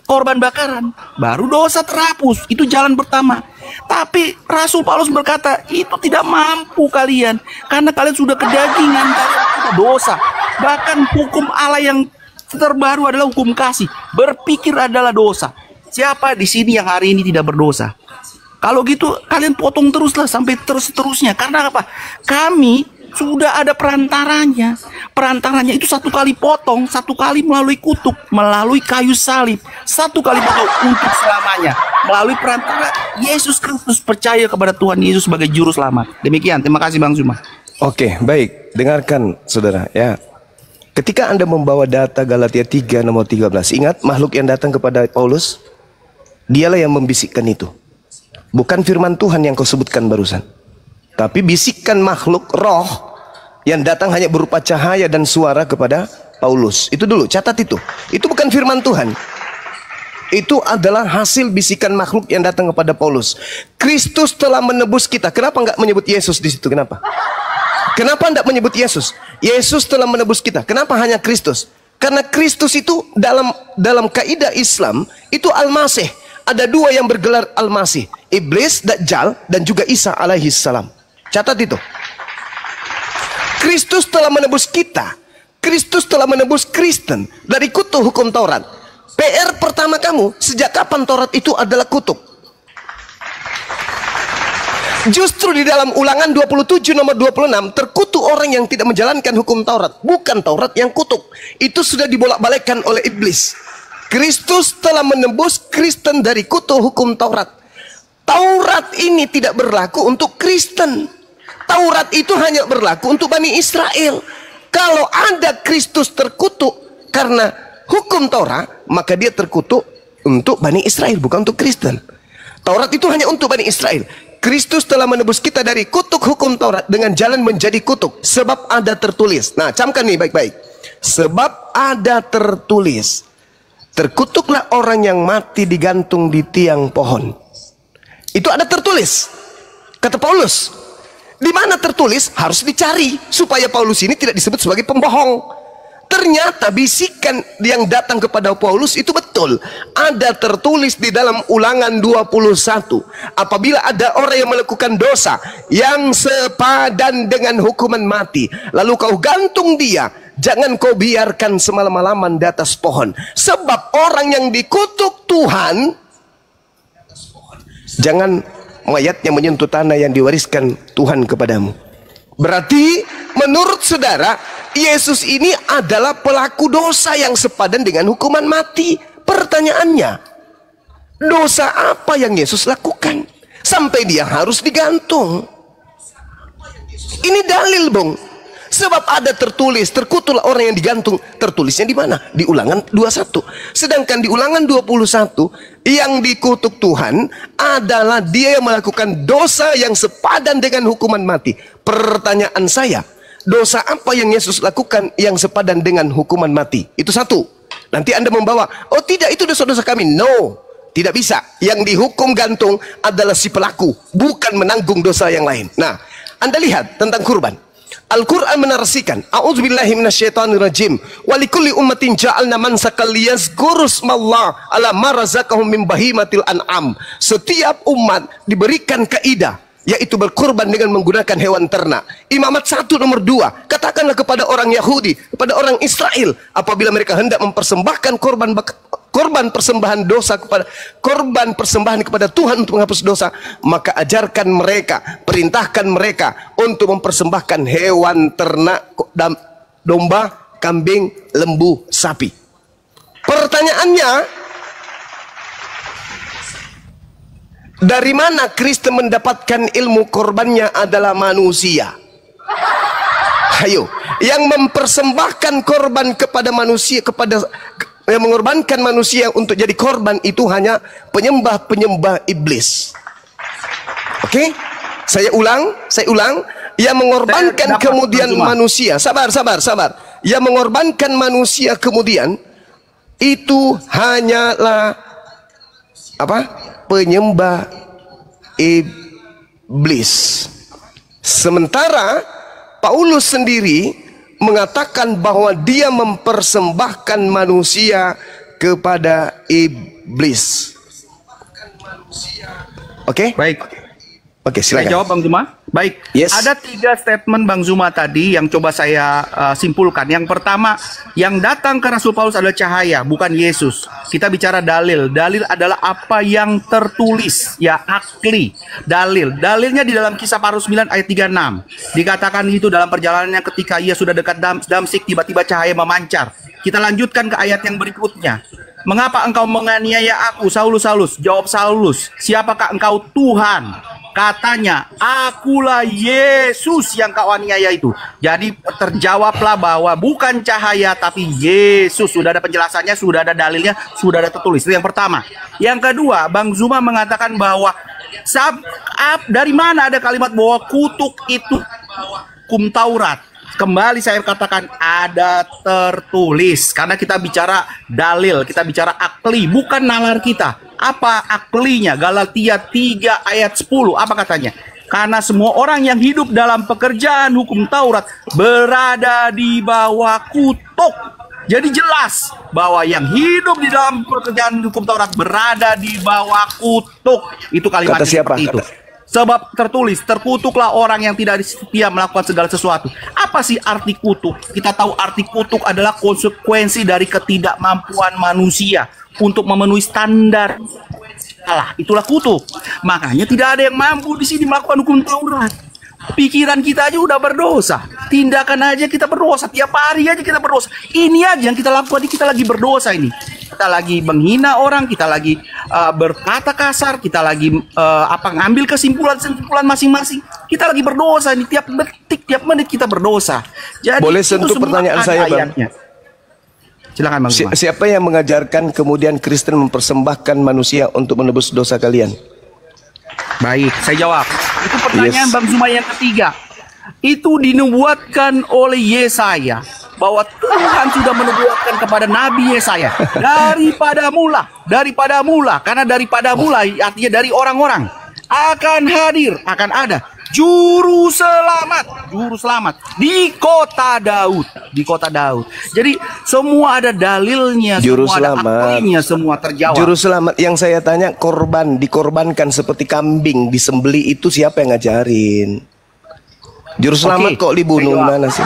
korban bakaran, baru dosa terhapus. Itu jalan pertama. Tapi Rasul Paulus berkata, itu tidak mampu kalian, karena kalian sudah kedagingan, kalian dosa. Bahkan hukum Allah yang terbaru adalah hukum kasih. Berpikir adalah dosa. Siapa di sini yang hari ini tidak berdosa? Kalau gitu kalian potong teruslah sampai terus-terusnya. Karena apa? Kami sudah ada perantaranya. Perantaranya itu satu kali potong, satu kali melalui kutuk, melalui kayu salib, satu kali potong untuk selamanya. Melalui perantara Yesus Kristus, percaya kepada Tuhan Yesus sebagai juru selamat. Demikian, terima kasih Bang Zuma. Oke, baik. Dengarkan saudara ya. Ketika Anda membawa data Galatia 3 nomor 13, ingat makhluk yang datang kepada Paulus, dialah yang membisikkan itu. Bukan firman Tuhan yang kau sebutkan barusan, tapi bisikan makhluk roh yang datang hanya berupa cahaya dan suara kepada Paulus. Itu dulu, catat itu. Itu bukan firman Tuhan. Itu adalah hasil bisikan makhluk yang datang kepada Paulus. Kristus telah menebus kita. Kenapa enggak menyebut Yesus di situ? Kenapa? Kenapa enggak menyebut Yesus? Yesus telah menebus kita. Kenapa hanya Kristus? Karena Kristus itu dalam kaidah Islam itu Al-Masih. Ada dua yang bergelar Al-Masih, Iblis, Dajjal, dan juga Isa alaihi salam. Catat itu. Kristus telah menebus kita. Kristus telah menebus Kristen dari kutuk hukum Taurat. PR pertama kamu, sejak kapan Taurat itu adalah kutuk? Justru di dalam Ulangan 27 nomor 26, terkutuk orang yang tidak menjalankan hukum Taurat. Bukan Taurat yang kutuk. Itu sudah dibolak-balikkan oleh iblis. Kristus telah menebus Kristen dari kutuk hukum Taurat. Taurat ini tidak berlaku untuk Kristen. Taurat itu hanya berlaku untuk Bani Israel. Kalau ada Kristus terkutuk karena hukum Taurat, maka dia terkutuk untuk Bani Israel, bukan untuk Kristen. Taurat itu hanya untuk Bani Israel. Kristus telah menebus kita dari kutuk hukum Taurat dengan jalan menjadi kutuk. Sebab ada tertulis. Nah, camkan nih baik-baik. Sebab ada tertulis. Terkutuklah orang yang mati digantung di tiang pohon. Itu ada tertulis. Kata Paulus. Di mana tertulis harus dicari. Supaya Paulus ini tidak disebut sebagai pembohong. Ternyata bisikan yang datang kepada Paulus itu betul. Ada tertulis di dalam Ulangan 21. Apabila ada orang yang melakukan dosa yang sepadan dengan hukuman mati, lalu kau gantung dia, jangan kau biarkan semalam-malaman di atas pohon. Sebab orang yang dikutuk Tuhan, jangan mayatnya menyentuh tanah yang diwariskan Tuhan kepadamu. Berarti menurut saudara, Yesus ini adalah pelaku dosa yang sepadan dengan hukuman mati. Pertanyaannya, dosa apa yang Yesus lakukan sampai dia harus digantung? Ini dalil, Bung. Sebab ada tertulis, terkutuklah orang yang digantung. Tertulisnya di mana? Di Ulangan 21. Sedangkan di Ulangan 21, yang dikutuk Tuhan adalah dia yang melakukan dosa yang sepadan dengan hukuman mati. Pertanyaan saya, dosa apa yang Yesus lakukan yang sepadan dengan hukuman mati? Itu satu. Nanti Anda membawa, oh tidak, itu dosa-dosa kami. No, tidak bisa. Yang dihukum gantung adalah si pelaku, bukan menanggung dosa yang lain. Nah, Anda lihat tentang kurban. Al-Quran menarasikan, a'udzubillahi minasyaitonirrajim, walikulli ummatin ja'alna mansakal liyazkuru smallah ala ma razaqahum min bahimatil an'am. Setiap umat diberikan kaidah, yaitu berkurban dengan menggunakan hewan ternak. Imamat 1 nomor 2, katakanlah kepada orang Yahudi, kepada orang Israel, apabila mereka hendak mempersembahkan korban persembahan dosa korban persembahan kepada Tuhan untuk menghapus dosa, maka ajarkan mereka, perintahkan mereka untuk mempersembahkan hewan ternak, domba, kambing, lembu, sapi. Pertanyaannya, dari mana Kristen mendapatkan ilmu korbannya adalah manusia? Ayo, yang mempersembahkan korban kepada manusia, yang mengorbankan manusia untuk jadi korban itu hanya penyembah-penyembah iblis. Oke? Saya ulang. Yang mengorbankan kemudian manusia. Sabar. Yang mengorbankan manusia kemudian itu hanyalah apa? Penyembah iblis. Sementara Paulus sendiri mengatakan bahwa dia mempersembahkan manusia kepada iblis. Oke? Baik. Oke, silakan. Saya jawab, Bang Zuma. Baik. Yes. Ada 3 statement Bang Zuma tadi yang coba saya simpulkan. Yang pertama, yang datang ke Rasul Paulus adalah cahaya, bukan Yesus. Kita bicara dalil. Dalil adalah apa yang tertulis, ya akli. Dalilnya di dalam Kisah Para Rasul 9 ayat 36. Dikatakan itu dalam perjalanannya ketika ia sudah dekat Damsik, tiba-tiba cahaya memancar. Kita lanjutkan ke ayat yang berikutnya. Mengapa engkau menganiaya aku, Saulus, Saulus? Jawab Saulus, siapakah engkau? Tuhan. Katanya, akulah Yesus yang kau aniaya itu. Jadi terjawablah bahwa bukan cahaya tapi Yesus. Sudah ada penjelasannya, sudah ada dalilnya, sudah ada tertulis. Itu yang pertama. Yang kedua, Bang Zuma mengatakan bahwa dari mana ada kalimat bahwa kutuk itu hukum Taurat? Kembali saya katakan ada tertulis. Karena kita bicara dalil, kita bicara akli, bukan nalar kita. Apa aklinya? Galatia 3 ayat 10, apa katanya? Karena semua orang yang hidup dalam pekerjaan hukum Taurat berada di bawah kutuk. Jadi jelas bahwa yang hidup di dalam pekerjaan hukum Taurat berada di bawah kutuk. Itu kalimatnya seperti itu. Sebab tertulis, terkutuklah orang yang tidak setia melakukan segala sesuatu. Apa sih arti kutuk? Kita tahu arti kutuk adalah konsekuensi dari ketidakmampuan manusia untuk memenuhi standar Allah. Itulah kutuk. Makanya tidak ada yang mampu di sini melakukan hukum Taurat. Pikiran kita aja udah berdosa. Tindakan aja kita berdosa. Tiap hari aja kita berdosa. Ini aja yang kita lakukan, kita lagi berdosa ini. Kita lagi menghina orang, kita lagi berkata kasar, kita lagi ngambil kesimpulan masing-masing. Kita lagi berdosa ini, tiap detik, tiap menit kita berdosa. Jadi boleh sentuh pertanyaan saya, Bang? Ayatnya. Silakan, Bang. Siapa yang mengajarkan kemudian Kristen mempersembahkan manusia untuk menebus dosa kalian? Baik, saya jawab. Itu pertanyaan Bang Zuma yang ketiga. Itu dinubuatkan oleh Yesaya, bahwa Tuhan sudah menubuatkan kepada Nabi Yesaya daripada mula, karena daripada mula artinya dari orang-orang akan hadir, akan ada juru selamat di kota Daud. Jadi semua ada dalilnya, Juru semua selamat. ada aklinya, semua terjawab. Juru selamat yang saya tanya, dikorbankan seperti kambing disembeli, itu siapa yang ngajarin? Juru selamat kok dibunuh, mana sih?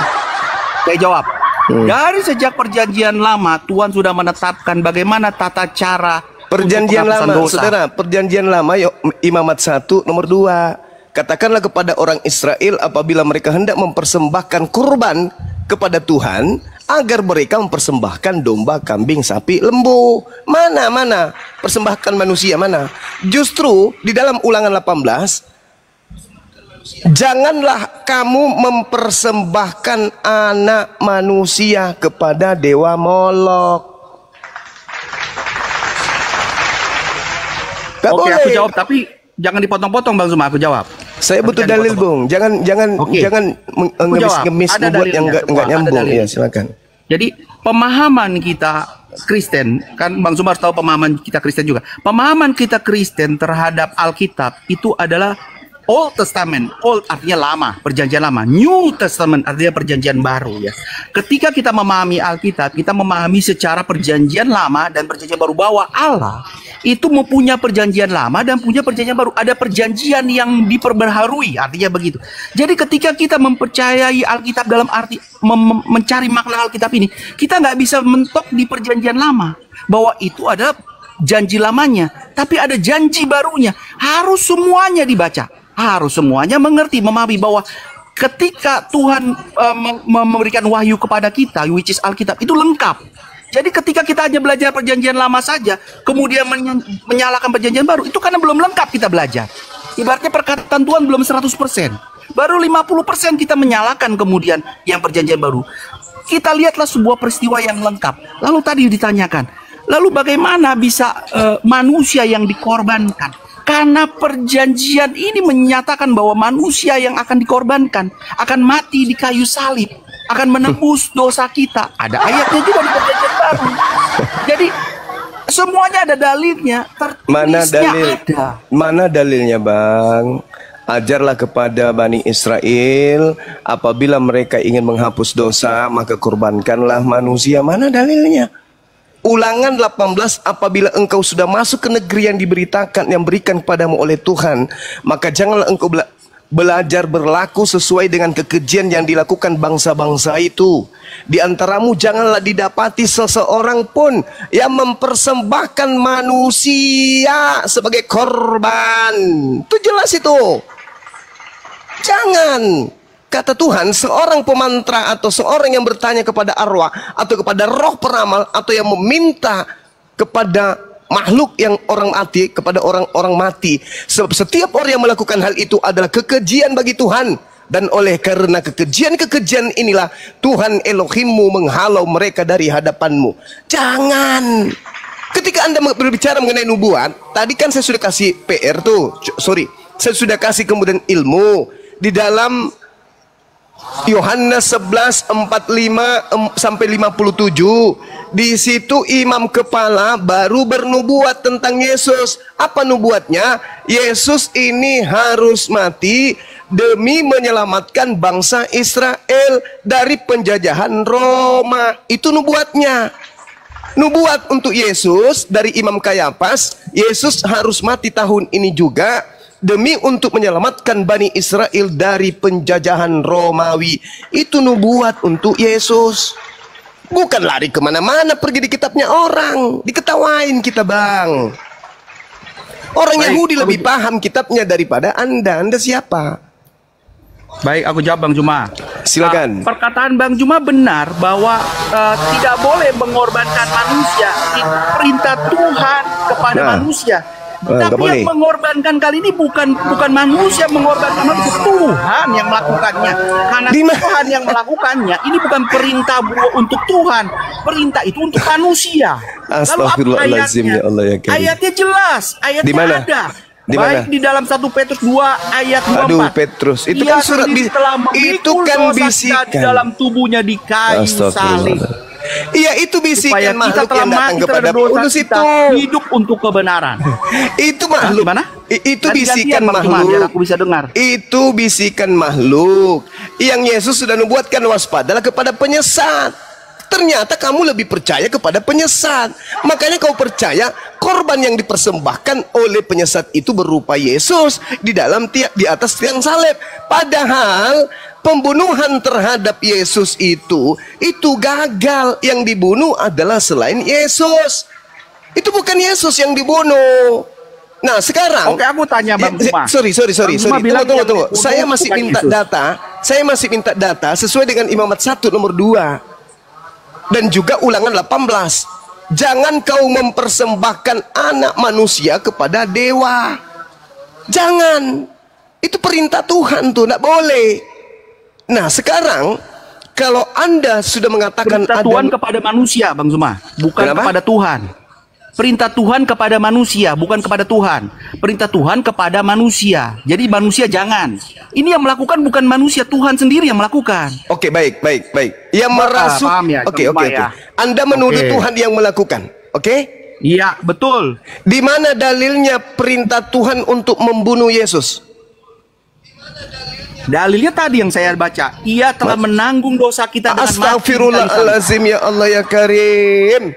Saya jawab. Dari sejak perjanjian lama Tuhan sudah menetapkan bagaimana tata cara Perjanjian untuk penghapusan lama, dosa. saudara, perjanjian lama Imamat 1 nomor 2. Katakanlah kepada orang Israel apabila mereka hendak mempersembahkan kurban kepada Tuhan, agar mereka mempersembahkan domba, kambing, sapi, lembu. Mana persembahkan manusia mana? Justru di dalam Ulangan 18, janganlah kamu mempersembahkan anak manusia kepada dewa Molok. Oke, aku jawab, tapi jangan dipotong-potong, Bang Zuma, aku jawab. Saya butuh dalil, Bung. Jangan ngemis-ngemis membuat yang enggak nyambung. Ya, silakan. Jadi pemahaman kita Kristen, kan Bang Zuma harus tahu pemahaman kita Kristen juga. Pemahaman kita Kristen terhadap Alkitab itu adalah Old Testament. Old artinya lama, perjanjian lama. New Testament artinya perjanjian baru, ya. Ketika kita memahami Alkitab, kita memahami secara perjanjian lama dan perjanjian baru, bahwa Allah itu mempunyai perjanjian lama dan punya perjanjian baru. Ada perjanjian yang diperbaharui, artinya begitu. Jadi ketika kita mempercayai Alkitab dalam arti mencari makna Alkitab ini, kita nggak bisa mentok di perjanjian lama bahwa itu adalah janji lamanya, tapi ada janji barunya. Harus semuanya dibaca, harus semuanya mengerti, memahami bahwa ketika Tuhan memberikan wahyu kepada kita, which is Alkitab, itu lengkap. Jadi ketika kita hanya belajar perjanjian lama saja, kemudian menyalahkan perjanjian baru, itu karena belum lengkap kita belajar. Ibaratnya perkataan Tuhan belum 100%. Baru 50% kita menyalahkan kemudian yang perjanjian baru. Kita lihatlah sebuah peristiwa yang lengkap. Lalu tadi ditanyakan, lalu bagaimana bisa manusia yang dikorbankan? Karena perjanjian ini menyatakan bahwa manusia yang akan dikorbankan akan mati di kayu salib, akan menebus dosa kita. Ada ayatnya juga di perjanjian baru. Jadi semuanya ada dalilnya. Mana dalilnya, Bang? Ajarlah kepada Bani Israel, apabila mereka ingin menghapus dosa, maka korbankanlah manusia. Mana dalilnya? Ulangan 18, apabila engkau sudah masuk ke negeri yang diberitakan, yang berikan kepadamu oleh Tuhan, maka janganlah engkau belajar berlaku sesuai dengan kekejian yang dilakukan bangsa-bangsa itu. Di antaramu janganlah didapati seseorang pun yang mempersembahkan manusia sebagai korban. Itu jelas itu. Jangan. Kata Tuhan, seorang pemantra atau seorang yang bertanya kepada arwah atau kepada roh peramal atau yang meminta kepada makhluk yang orang mati, kepada orang-orang mati. Sebab setiap orang yang melakukan hal itu adalah kekejian bagi Tuhan. Dan oleh karena kekejian-kekejian inilah Tuhan Elohimmu menghalau mereka dari hadapanmu. Jangan. Ketika Anda berbicara mengenai nubuat, tadi kan saya sudah kasih PR tuh. Saya sudah kasih kemudian ilmu. Di dalam Yohanes 11:45 sampai 57. Di situ imam kepala baru bernubuat tentang Yesus. Apa nubuatnya? Yesus ini harus mati demi menyelamatkan bangsa Israel dari penjajahan Roma. Itu nubuatnya. Nubuat untuk Yesus dari Imam Kayafas, Yesus harus mati tahun ini juga demi untuk menyelamatkan Bani Israel dari penjajahan Romawi. Itu nubuat untuk Yesus. Bukan lari kemana-mana, pergi di kitabnya orang. Diketawain kita, Bang. Orang Yahudi lebih paham kitabnya daripada Anda. Anda siapa? Baik, aku jawab Bang Juma. Silakan. Perkataan Bang Juma benar bahwa tidak boleh mengorbankan manusia. Itu perintah Tuhan kepada manusia. Tapi yang mengorbankan kali ini bukan manusia mengorbankan manusia, Tuhan yang melakukannya. Karena Tuhan yang melakukannya. Ini bukan perintah untuk Tuhan. Perintah itu untuk manusia. Astagfirullahaladzim, ya Allah ya Karim. Ayatnya jelas, ayatnya ada. Baik di dalam 1 Petrus 2 ayat 24. Aduh, Petrus, itu kan surat itu kan bisikan di dalam tubuhnya di kayu salib. Iya, itu bisikan makhluk yang datang kepada Paulus itu. Hidup untuk kebenaran. Itu makhluk. Gimana? Itu bisikan makhluk. Biar aku bisa dengar. Itu bisikan makhluk yang Yesus sudah nubuatkan, waspadalah kepada penyesat. Ternyata kamu lebih percaya kepada penyesat. Makanya kau percaya korban yang dipersembahkan oleh penyesat itu berupa Yesus di atas tiang salib. Padahal pembunuhan terhadap Yesus itu gagal. Yang dibunuh adalah selain Yesus. Itu bukan Yesus yang dibunuh. Nah, sekarang oke, aku tanya Bang Juma. Sorry. Tunggu. Saya masih minta data sesuai dengan Imamat 1 nomor 2. Dan juga Ulangan 18. Jangan kau mempersembahkan anak manusia kepada dewa. Jangan. Itu perintah Tuhan tuh, tidak boleh. Nah, sekarang kalau Anda sudah mengatakan perintah Tuhan kepada manusia, Bang Zuma, bukan kepada Tuhan. Perintah Tuhan kepada manusia, bukan kepada Tuhan. Perintah Tuhan kepada manusia. Jadi manusia jangan. Ini yang melakukan bukan manusia, Tuhan sendiri yang melakukan. Oke, baik. Yang merasuk. Ya, Oke. Anda menuduh Tuhan yang melakukan. Oke? Iya, betul. Di mana dalilnya perintah Tuhan untuk membunuh Yesus? Dalilnya tadi yang saya baca. Ia telah menanggung dosa kita dengan mati. Astagfirullahaladzim, ya Allah ya Karim.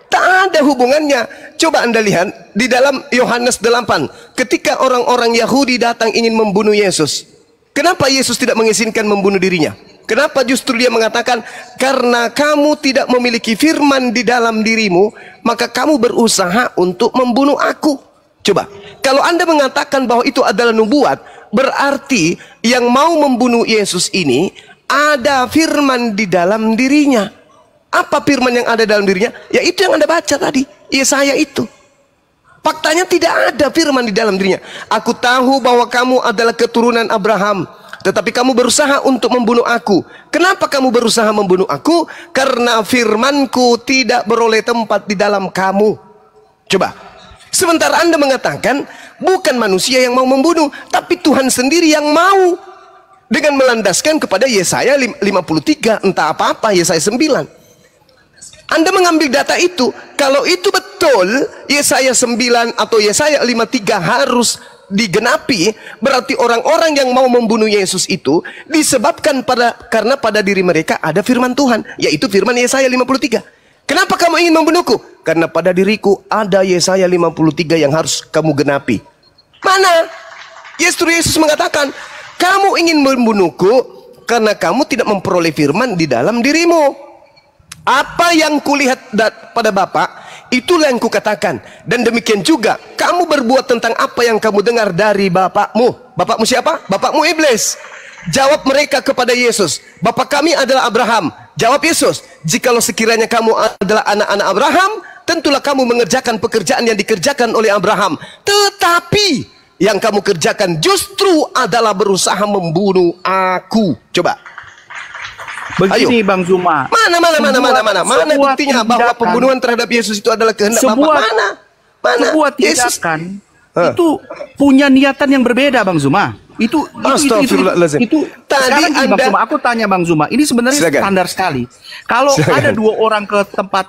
Tak ada hubungannya. Coba Anda lihat di dalam Yohanes 8. Ketika orang-orang Yahudi datang ingin membunuh Yesus, kenapa Yesus tidak mengizinkan membunuh dirinya? Kenapa justru dia mengatakan, karena kamu tidak memiliki firman di dalam dirimu, maka kamu berusaha untuk membunuh aku. Coba, kalau Anda mengatakan bahwa itu adalah nubuat, berarti yang mau membunuh Yesus ini ada firman di dalam dirinya. Apa firman yang ada dalam dirinya? Ya itu yang Anda baca tadi, Yesaya itu. Faktanya tidak ada firman di dalam dirinya. Aku tahu bahwa kamu adalah keturunan Abraham, tetapi kamu berusaha untuk membunuh aku. Kenapa kamu berusaha membunuh aku? Karena firmanku tidak beroleh tempat di dalam kamu. Coba. Sementara Anda mengatakan bukan manusia yang mau membunuh, tapi Tuhan sendiri yang mau. Dengan melandaskan kepada Yesaya 53, entah apa-apa, Yesaya 9. Anda mengambil data itu. Kalau itu betul, Yesaya 9 atau Yesaya 53 harus digenapi, berarti orang-orang yang mau membunuh Yesus itu disebabkan karena pada diri mereka ada firman Tuhan, yaitu firman Yesaya 53. Kenapa kamu ingin membunuhku? Karena pada diriku ada Yesaya 53 yang harus kamu genapi. Mana? Yesus mengatakan, kamu ingin membunuhku karena kamu tidak memperoleh firman di dalam dirimu. Apa yang kulihat pada Bapa, itulah yang kukatakan. Dan demikian juga kamu berbuat tentang apa yang kamu dengar dari bapakmu. Bapakmu siapa? Bapakmu iblis. Jawab mereka kepada Yesus, Bapa kami adalah Abraham. Jawab Yesus, jikalau sekiranya kamu adalah anak-anak Abraham, tentulah kamu mengerjakan pekerjaan yang dikerjakan oleh Abraham. Tetapi yang kamu kerjakan justru adalah berusaha membunuh aku. Coba. Begini, Bang Zuma. Mana buktinya bahwa pembunuhan terhadap Yesus itu adalah kehendak Bapa? Mana? Sebuah tindakan itu punya niatan yang berbeda, Bang Zuma. Astagfirullahaladzim. Tadi sekarang gini, Bang Zuma, aku tanya Bang Zuma, ini sebenarnya standar sekali. Kalau ada 2 orang ke tempat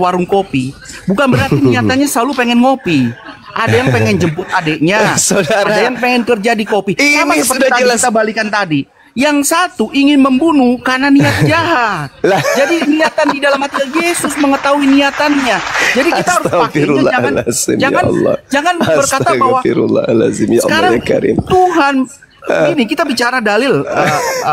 warung kopi, bukan berarti niatannya selalu pengen ngopi. Ada yang pengen jemput adiknya, ada yang pengen kerja di kopi. Sama seperti tadi kita balikan tadi. Yang satu ingin membunuh karena niat jahat. Jadi niatan di dalam hati Yesus mengetahui niatannya. Jadi kita harus pakainya jangan berkata bahwa sekarang Tuhan ini kita bicara dalil,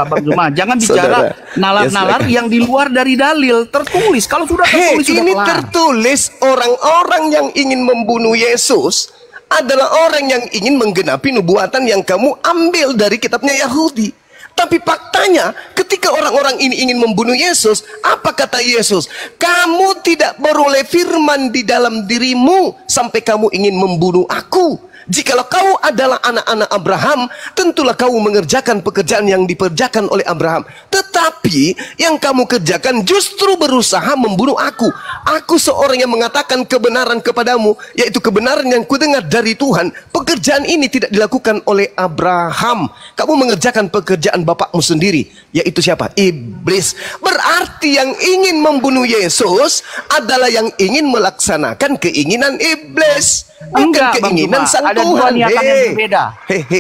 Bang Zuma. Jangan bicara nalar-nalar yang di luar dari dalil. Tertulis. Kalau sudah tertulis sudah ini tertulis orang-orang yang ingin membunuh Yesus adalah orang yang ingin menggenapi nubuatan yang kamu ambil dari kitabnya Yahudi. Tapi faktanya ketika orang-orang ini ingin membunuh Yesus, apa kata Yesus? Kamu tidak beroleh firman di dalam dirimu sampai kamu ingin membunuh aku. Jikalau kau adalah anak-anak Abraham, tentulah kau mengerjakan pekerjaan yang dikerjakan oleh Abraham. Tetapi yang kamu kerjakan justru berusaha membunuh aku. Aku seorang yang mengatakan kebenaran kepadamu, yaitu kebenaran yang kudengar dari Tuhan. Pekerjaan ini tidak dilakukan oleh Abraham. Kamu mengerjakan pekerjaan bapakmu sendiri, yaitu siapa? Iblis. Berarti yang ingin membunuh Yesus adalah yang ingin melaksanakan keinginan iblis. Enggak, keinginan sang ada Tuhan. Dua niatan yang berbeda.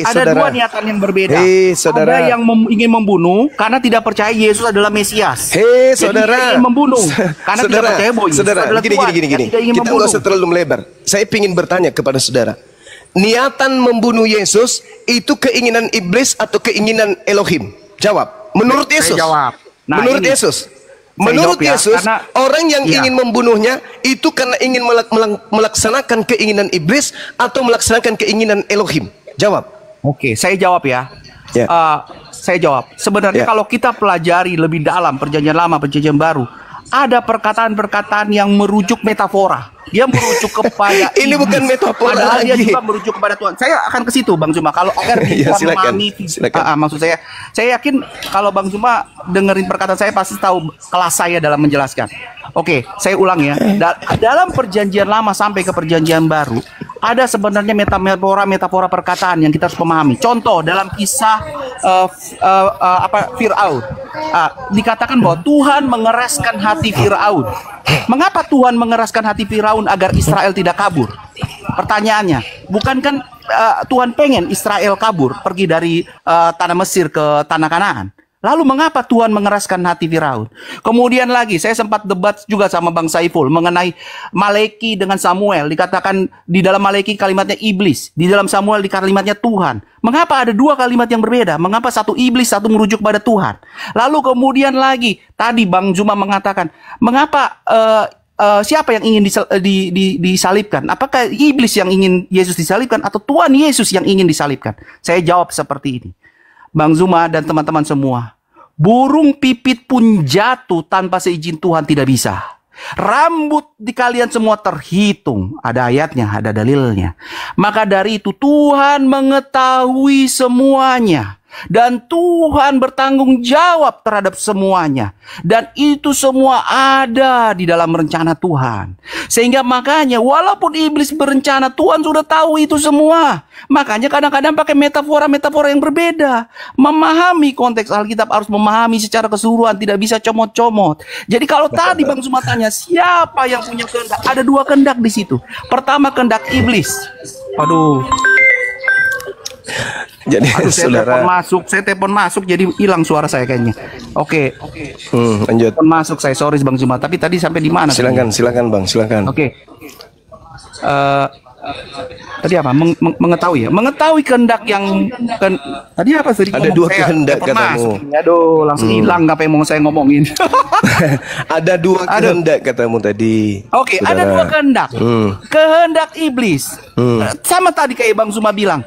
Ada dua niatan yang berbeda. Ada yang ingin membunuh karena tidak percaya Yesus adalah Mesias. Saudara, ingin membunuh karena tidak percaya bahwa Yesus adalah Tuhan. Gini. Kita nggak usah terlalu melebar. Saya ingin bertanya kepada saudara. Niatan membunuh Yesus itu keinginan iblis atau keinginan Elohim? Jawab. Menurut Yesus. Menurut Yesus. Menurut Yesus, orang yang ingin membunuhnya itu karena ingin melaksanakan keinginan iblis atau melaksanakan keinginan Elohim. Jawab. Oke, saya jawab ya. Saya jawab. Sebenarnya kalau kita pelajari lebih dalam Perjanjian Lama, Perjanjian Baru, ada perkataan-perkataan yang merujuk metafora. Dia merujuk kepada ini bukan metafora padahal lagi. Dia juga merujuk kepada Tuhan. Saya akan ke situ Bang Zuma kalau agar bisa memahami. Maksud saya yakin kalau Bang Zuma dengerin perkataan saya pasti tahu kelas saya dalam menjelaskan. Oke, saya ulang ya. Dalam Perjanjian Lama sampai ke Perjanjian Baru ada sebenarnya metafora perkataan yang kita harus memahami. Contoh dalam kisah Firaun, dikatakan bahwa Tuhan mengeraskan hati Firaun. Mengapa Tuhan mengeraskan hati Firaun agar Israel tidak kabur? Pertanyaannya, bukankah Tuhan pengen Israel kabur pergi dari tanah Mesir ke tanah Kanaan? Lalu mengapa Tuhan mengeraskan hati Firaun? Kemudian lagi saya sempat debat juga sama Bang Saiful mengenai Maleki dengan Samuel. Dikatakan di dalam Maleki kalimatnya iblis, di dalam Samuel di kalimatnya Tuhan. Mengapa ada dua kalimat yang berbeda? Mengapa satu iblis, satu merujuk pada Tuhan? Lalu kemudian lagi tadi Bang Zuma mengatakan, mengapa siapa yang ingin disalibkan? Apakah iblis yang ingin Yesus disalibkan atau Tuhan Yesus yang ingin disalibkan? Saya jawab seperti ini. Bang Zuma dan teman-teman semua, burung pipit pun jatuh tanpa seizin Tuhan tidak bisa. Rambut di kalian semua terhitung. Ada ayatnya, ada dalilnya. Maka dari itu Tuhan mengetahui semuanya. Dan Tuhan bertanggung jawab terhadap semuanya. Dan itu semua ada di dalam rencana Tuhan. Sehingga makanya walaupun iblis berencana, Tuhan sudah tahu itu semua. Makanya kadang-kadang pakai metafora-metafora yang berbeda. Memahami konteks Alkitab harus memahami secara keseluruhan. Tidak bisa comot-comot. Jadi kalau tadi Bang Zuma tanya siapa yang punya kehendak, ada dua kehendak di situ. Pertama kehendak iblis. Aduh. Jadi saudara saya telepon masuk jadi hilang suara saya kayaknya. Oke. Lanjut. Telepon masuk saya, sorry Bang Zuma. Tapi tadi sampai di mana? Silakan Bang, silakan. Oke. Tadi apa? Mengetahui ya. Mengetahui kehendak yang tadi apa tadi? Ada dua kehendak katamu. Aduh, langsung hilang apa yang mau saya ngomongin. Ada dua kehendak katamu tadi. Oke, ada dua kehendak. Kehendak iblis. Sama tadi kayak Bang Zuma bilang.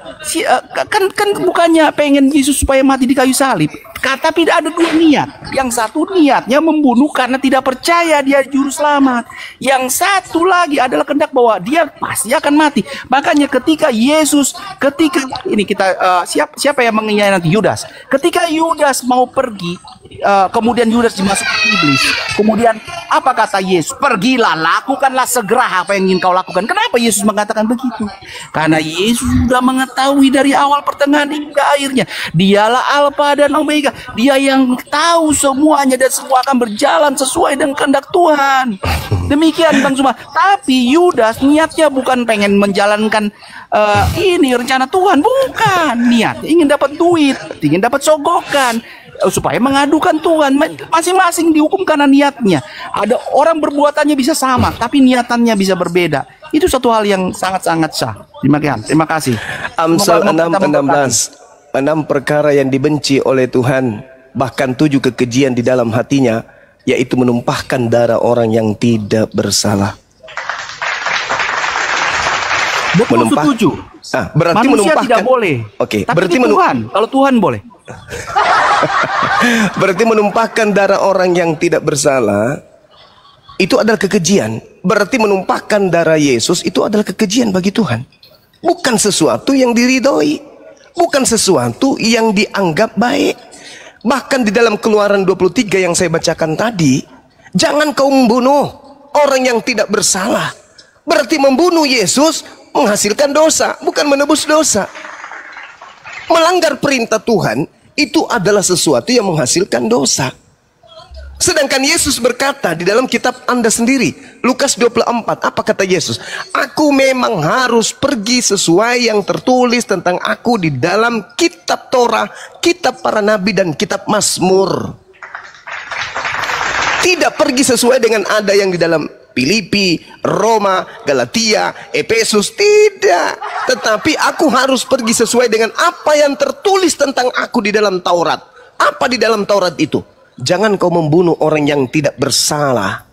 Kan bukannya pengen Yesus supaya mati di kayu salib. Tapi ada dua niat. Yang satu niatnya membunuh karena tidak percaya dia juru selamat. Yang satu lagi adalah kehendak bahwa dia pasti akan mati. Makanya ketika ini kita siapa yang mengkhianati Yudas? Ketika Yudas mau pergi, kemudian Yudas dimasukkan iblis. Kemudian apa kata Yesus? Pergilah, lakukanlah segera apa yang ingin kau lakukan. Kenapa Yesus mengatakan begitu? Karena Yesus sudah mengetahui dari awal, pertengahan hingga akhirnya. Dialah Alfa dan Omega. Dia yang tahu semuanya dan semua akan berjalan sesuai dengan kehendak Tuhan. Demikian Bang Zuma. Tapi Yudas niatnya bukan pengen menjalankan ini rencana Tuhan, bukan. Niat ingin dapat duit, ingin dapat sogokan, supaya mengadukan Tuhan. Masing-masing dihukum karena niatnya. Ada orang berbuatannya bisa sama, tapi niatannya bisa berbeda. Itu satu hal yang sangat-sangat sah. Terima kasih. Amsal 6:16. 6 perkara yang dibenci oleh Tuhan, bahkan 7 kekejian di dalam hatinya, yaitu menumpahkan darah orang yang tidak bersalah. Betul, setuju. Berarti manusia menumpahkan tidak boleh. Oke, tapi berarti Tuhan, kalau Tuhan boleh. Berarti menumpahkan darah orang yang tidak bersalah itu adalah kekejian. Berarti menumpahkan darah Yesus itu adalah kekejian bagi Tuhan. Bukan sesuatu yang diridhoi, bukan sesuatu yang dianggap baik. Bahkan di dalam Keluaran 23 yang saya bacakan tadi, jangan kau membunuh orang yang tidak bersalah. Berarti membunuh Yesus menghasilkan dosa, bukan menebus dosa. Melanggar perintah Tuhan itu adalah sesuatu yang menghasilkan dosa. Sedangkan Yesus berkata di dalam kitab Anda sendiri, Lukas 24, apa kata Yesus? Aku memang harus pergi sesuai yang tertulis tentang aku di dalam kitab Torah, kitab para nabi, dan kitab Mazmur. Tidak pergi sesuai dengan ada yang di dalam Filipi, Roma, Galatia, Efesus, tidak. Tetapi aku harus pergi sesuai dengan apa yang tertulis tentang aku di dalam Taurat. Apa di dalam Taurat itu? Jangan kau membunuh orang yang tidak bersalah.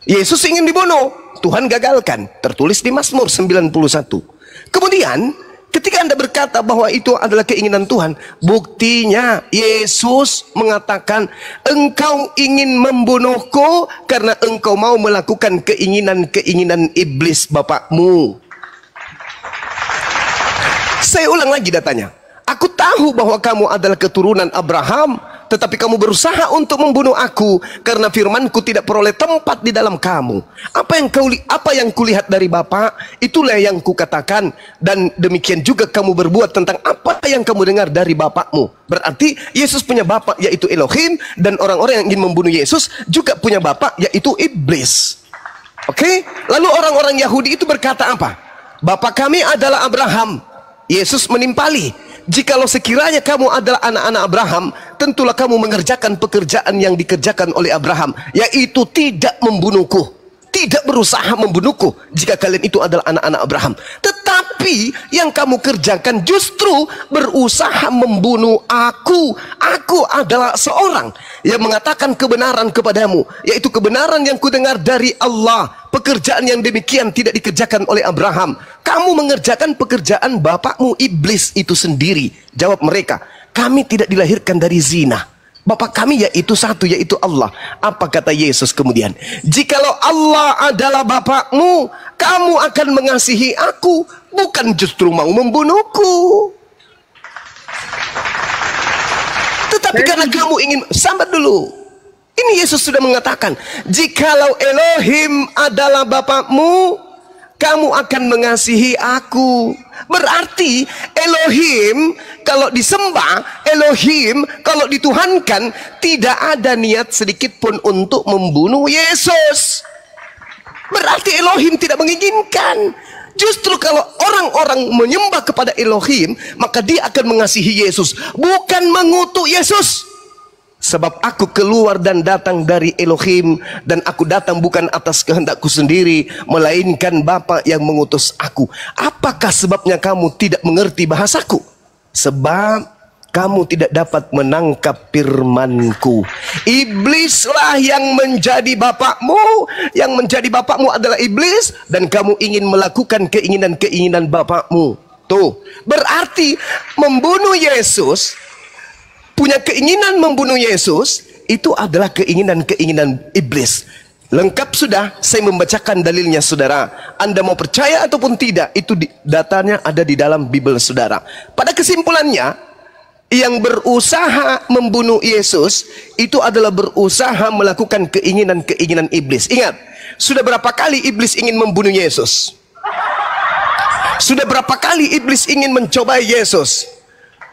Yesus ingin dibunuh, Tuhan gagalkan. Tertulis di Mazmur 91. Kemudian ketika Anda berkata bahwa itu adalah keinginan Tuhan, buktinya Yesus mengatakan, engkau ingin membunuhku karena engkau mau melakukan keinginan-keinginan iblis bapakmu. Saya ulang lagi datanya. Aku tahu bahwa kamu adalah keturunan Abraham, tetapi kamu berusaha untuk membunuh aku karena firmanku tidak peroleh tempat di dalam kamu. Apa yang kulihat dari Bapa, itulah yang kukatakan, dan demikian juga kamu berbuat tentang apa yang kamu dengar dari bapakmu. Berarti Yesus punya bapa, yaitu Elohim, dan orang-orang yang ingin membunuh Yesus juga punya bapa, yaitu iblis. Oke? Lalu orang-orang Yahudi itu berkata apa? Bapa kami adalah Abraham. Yesus menimpali, jikalau sekiranya kamu adalah anak-anak Abraham, tentulah kamu mengerjakan pekerjaan yang dikerjakan oleh Abraham, yaitu tidak membunuhku, tidak berusaha membunuhku jika kalian itu adalah anak-anak Abraham. Tetapi yang kamu kerjakan justru berusaha membunuh aku. Aku adalah seorang yang mengatakan kebenaran kepadamu, yaitu kebenaran yang kudengar dari Allah. Pekerjaan yang demikian tidak dikerjakan oleh Abraham. Kamu mengerjakan pekerjaan bapakmu iblis itu sendiri. Jawab mereka, kami tidak dilahirkan dari zina. Bapak kami yaitu satu, yaitu Allah. Apa kata Yesus kemudian? Jikalau Allah adalah bapakmu, kamu akan mengasihi aku, bukan justru mau membunuhku. Tetapi karena kamu ingin, sambat dulu. Ini Yesus sudah mengatakan, jikalau Elohim adalah bapakmu, kamu akan mengasihi aku. Berarti Elohim kalau disembah, Elohim kalau dituhankan, tidak ada niat sedikit pun untuk membunuh Yesus. Berarti Elohim tidak menginginkan. Justru kalau orang-orang menyembah kepada Elohim, maka dia akan mengasihi Yesus, bukan mengutuk Yesus. Sebab aku keluar dan datang dari Elohim, dan aku datang bukan atas kehendakku sendiri, melainkan Bapa yang mengutus aku. Apakah sebabnya kamu tidak mengerti bahasaku? Sebab kamu tidak dapat menangkap firmanku. Iblislah yang menjadi bapakmu. Yang menjadi bapakmu adalah iblis, dan kamu ingin melakukan keinginan-keinginan bapakmu. Tuh, berarti membunuh Yesus, punya keinginan membunuh Yesus, itu adalah keinginan-keinginan iblis. Lengkap sudah, saya membacakan dalilnya saudara. Anda mau percaya ataupun tidak, itu datanya ada di dalam Bible saudara. Pada kesimpulannya, yang berusaha membunuh Yesus itu adalah berusaha melakukan keinginan-keinginan iblis. Ingat, sudah berapa kali iblis ingin membunuh Yesus? Sudah berapa kali iblis ingin mencobai Yesus?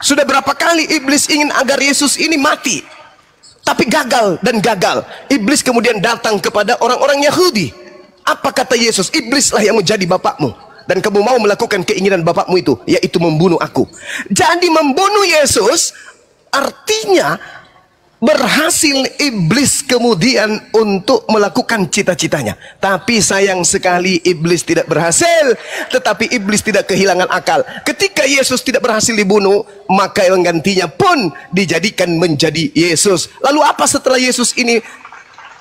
Sudah berapa kali iblis ingin agar Yesus ini mati? Tapi gagal dan gagal. Iblis kemudian datang kepada orang-orang Yahudi. Apa kata Yesus? Iblislah yang menjadi bapakmu, dan kamu mau melakukan keinginan bapakmu itu, yaitu membunuh aku. Jadi membunuh Yesus artinya berhasil iblis kemudian untuk melakukan cita-citanya. Tapi sayang sekali iblis tidak berhasil. Tetapi iblis tidak kehilangan akal. Ketika Yesus tidak berhasil dibunuh, maka yang gantinya pun dijadikan menjadi Yesus. Lalu apa setelah Yesus ini,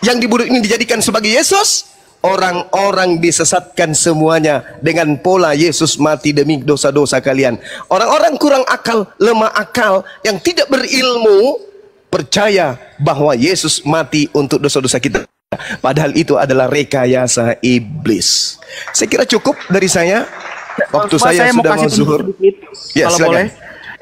yang dibunuh ini dijadikan sebagai Yesus? Orang-orang disesatkan semuanya dengan pola Yesus mati demi dosa-dosa kalian. Orang-orang kurang akal, lemah akal, yang tidak berilmu percaya bahwa Yesus mati untuk dosa-dosa kita, padahal itu adalah rekayasa iblis. Saya kira cukup dari saya. Waktu saya sudah mau zuhur. Ya, kalau boleh,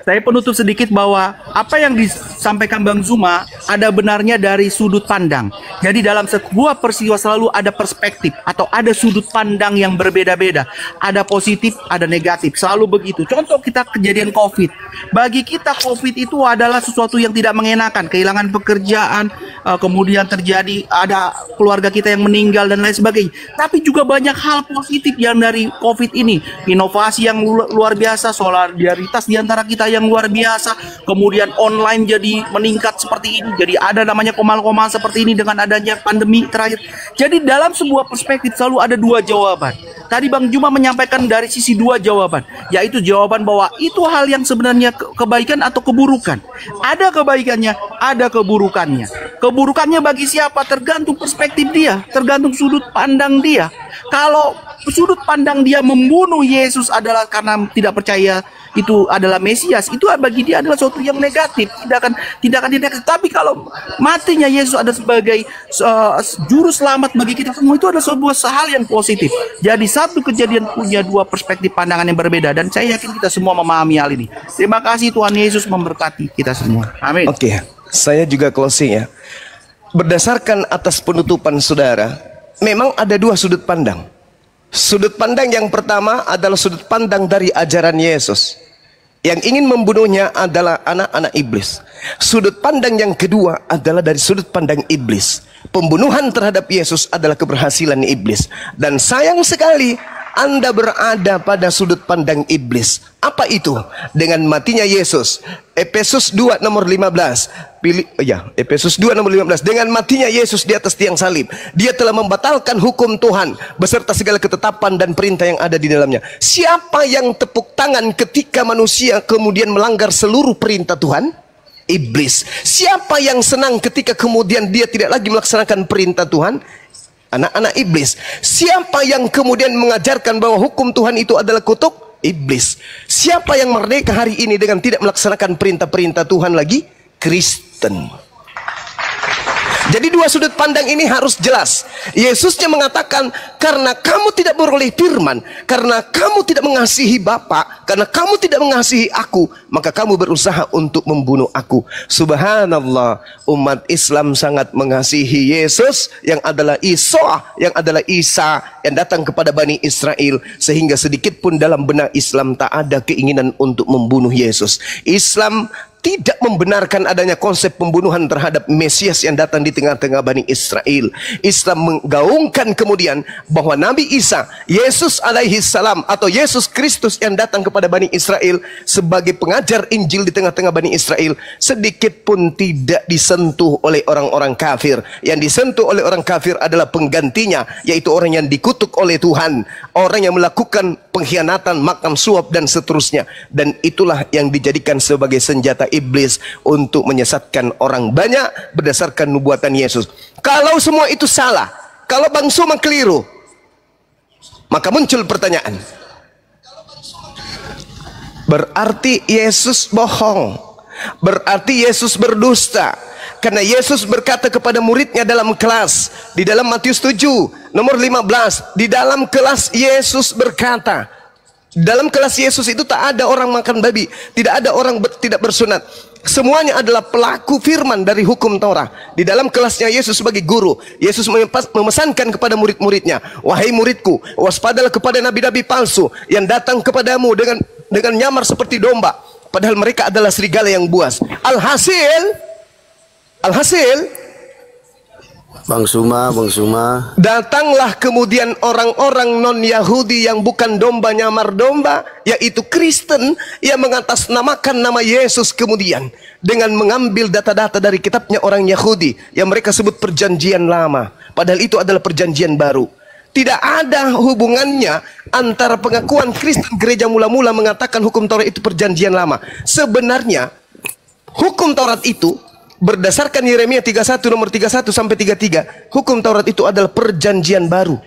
saya penutup sedikit bahwa apa yang disampaikan Bang Zuma ada benarnya dari sudut pandang. Jadi dalam sebuah peristiwa selalu ada perspektif atau ada sudut pandang yang berbeda-beda. Ada positif, ada negatif. Selalu begitu. Contoh kita kejadian COVID. Bagi kita COVID itu adalah sesuatu yang tidak mengenakan. Kehilangan pekerjaan, kemudian terjadi ada keluarga kita yang meninggal dan lain sebagainya. Tapi juga banyak hal positif yang dari COVID ini. Inovasi yang luar biasa, solidaritas di antara kita yang luar biasa. Kemudian online jadi meningkat seperti ini. Jadi ada namanya komal-komal seperti ini dengan adanya pandemi terakhir. Jadi dalam sebuah perspektif selalu ada dua jawaban. Tadi Bang Juma menyampaikan dari sisi dua jawaban, yaitu jawaban bahwa itu hal yang sebenarnya kebaikan atau keburukan. Ada kebaikannya, ada keburukannya. Keburukannya bagi siapa? Tergantung perspektif dia, tergantung sudut pandang dia. Kalau sudut pandang dia membunuh Yesus adalah karena tidak percaya itu adalah Mesias, itu bagi dia adalah sesuatu yang negatif, tidak akan negatif. Tapi kalau matinya Yesus ada sebagai juru selamat bagi kita semua, itu adalah sebuah hal yang positif. Jadi satu kejadian punya dua perspektif pandangan yang berbeda, dan saya yakin kita semua memahami hal ini. Terima kasih, Tuhan Yesus memberkati kita semua. Amin. Oke, saya juga closing ya. Berdasarkan atas penutupan saudara, memang ada dua sudut pandang. Sudut pandang yang pertama adalah sudut pandang dari ajaran Yesus. Yang ingin membunuhnya adalah anak-anak iblis. Sudut pandang yang kedua adalah dari sudut pandang iblis. Pembunuhan terhadap Yesus adalah keberhasilan iblis. Dan sayang sekali Anda berada pada sudut pandang iblis. Apa itu? Dengan matinya Yesus. Efesus 2 nomor 15. Efesus 2 nomor 15. Dengan matinya Yesus di atas tiang salib, Dia telah membatalkan hukum Tuhan beserta segala ketetapan dan perintah yang ada di dalamnya. Siapa yang tepuk tangan ketika manusia kemudian melanggar seluruh perintah Tuhan? Iblis. Siapa yang senang ketika kemudian dia tidak lagi melaksanakan perintah Tuhan? Anak-anak iblis. Siapa yang kemudian mengajarkan bahwa hukum Tuhan itu adalah kutuk? Iblis. Siapa yang merdeka hari ini dengan tidak melaksanakan perintah-perintah Tuhan lagi? Kristen. Jadi dua sudut pandang ini harus jelas. Yesusnya mengatakan, karena kamu tidak beroleh firman, karena kamu tidak mengasihi Bapa, karena kamu tidak mengasihi aku, maka kamu berusaha untuk membunuh aku. Subhanallah, umat Islam sangat mengasihi Yesus yang adalah Isa, yang datang kepada Bani Israel, sehingga sedikit pun dalam benak Islam tak ada keinginan untuk membunuh Yesus. Islam tidak membenarkan adanya konsep pembunuhan terhadap Mesias yang datang di tengah-tengah Bani Israel. Islam menggaungkan kemudian bahwa Nabi Isa, Yesus alaihi salam, atau Yesus Kristus yang datang kepada Bani Israel sebagai pengajar Injil di tengah-tengah Bani Israel, sedikit pun tidak disentuh oleh orang-orang kafir. Yang disentuh oleh orang kafir adalah penggantinya, yaitu orang yang dikutuk oleh Tuhan, orang yang melakukan pengkhianatan, makan suap dan seterusnya. Dan itulah yang dijadikan sebagai senjata iblis untuk menyesatkan orang banyak berdasarkan nubuatan Yesus. Kalau semua itu salah, kalau Bang Suma keliru, maka muncul pertanyaan, berarti Yesus bohong, berarti Yesus berdusta. Karena Yesus berkata kepada muridnya dalam kelas, di dalam Matius 7 nomor 15, di dalam kelas Yesus berkata, Dalam kelas Yesus itu tak ada orang makan babi, tidak ada orang tidak bersunat. Semuanya adalah pelaku firman dari hukum Taurat. Di dalam kelasnya Yesus sebagai guru, Yesus memesankan kepada murid-muridnya, wahai muridku, waspadalah kepada nabi-nabi palsu yang datang kepadamu dengan nyamar seperti domba, padahal mereka adalah serigala yang buas. Alhasil Bang Suma, datanglah kemudian orang-orang non-Yahudi yang bukan domba nyamar domba, yaitu Kristen, yang mengatasnamakan nama Yesus kemudian dengan mengambil data-data dari kitabnya orang Yahudi yang mereka sebut perjanjian lama, padahal itu adalah perjanjian baru. Tidak ada hubungannya antara pengakuan Kristen gereja mula-mula mengatakan hukum Taurat itu perjanjian lama. Sebenarnya hukum Taurat itu berdasarkan Yeremia 31 nomor 31 sampai 33, hukum Taurat itu adalah perjanjian baru.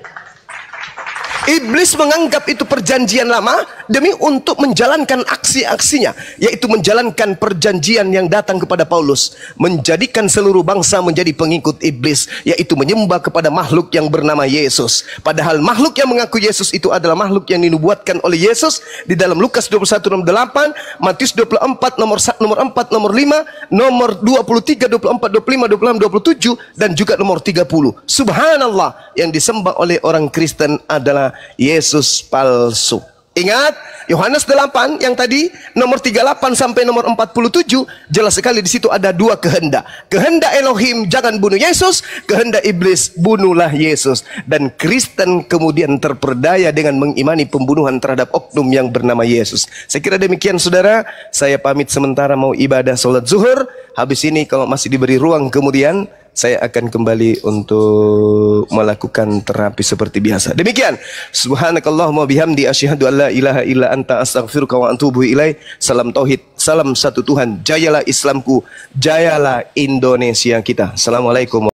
Iblis menganggap itu perjanjian lama demi untuk menjalankan aksi-aksinya, yaitu menjalankan perjanjian yang datang kepada Paulus, menjadikan seluruh bangsa menjadi pengikut iblis, yaitu menyembah kepada makhluk yang bernama Yesus. Padahal makhluk yang mengaku Yesus itu adalah makhluk yang dinubuatkan oleh Yesus di dalam Lukas 21 nomor 8, Matius 24 nomor 4 nomor 5, nomor 23 24 25 26 27 dan juga nomor 30. Subhanallah, yang disembah oleh orang Kristen adalah Yesus palsu. Ingat Yohanes 8 yang tadi nomor 38 sampai nomor 47, jelas sekali di situ ada dua kehendak. Kehendak Elohim, jangan bunuh Yesus. Kehendak iblis, bunuhlah Yesus. Dan Kristen kemudian terperdaya dengan mengimani pembunuhan terhadap oknum yang bernama Yesus. Saya kira demikian saudara. Saya pamit sementara mau ibadah sholat zuhur. Habis ini kalau masih diberi ruang kemudian saya akan kembali untuk melakukan terapi seperti biasa. Demikian. Subhanakallahumma bihamdi asyhadu an la ilaha illa anta astaghfiruka wa atubu ilaik. Salam tauhid, salam satu Tuhan. Jayalah Islamku, jayalah Indonesia kita. Assalamualaikum.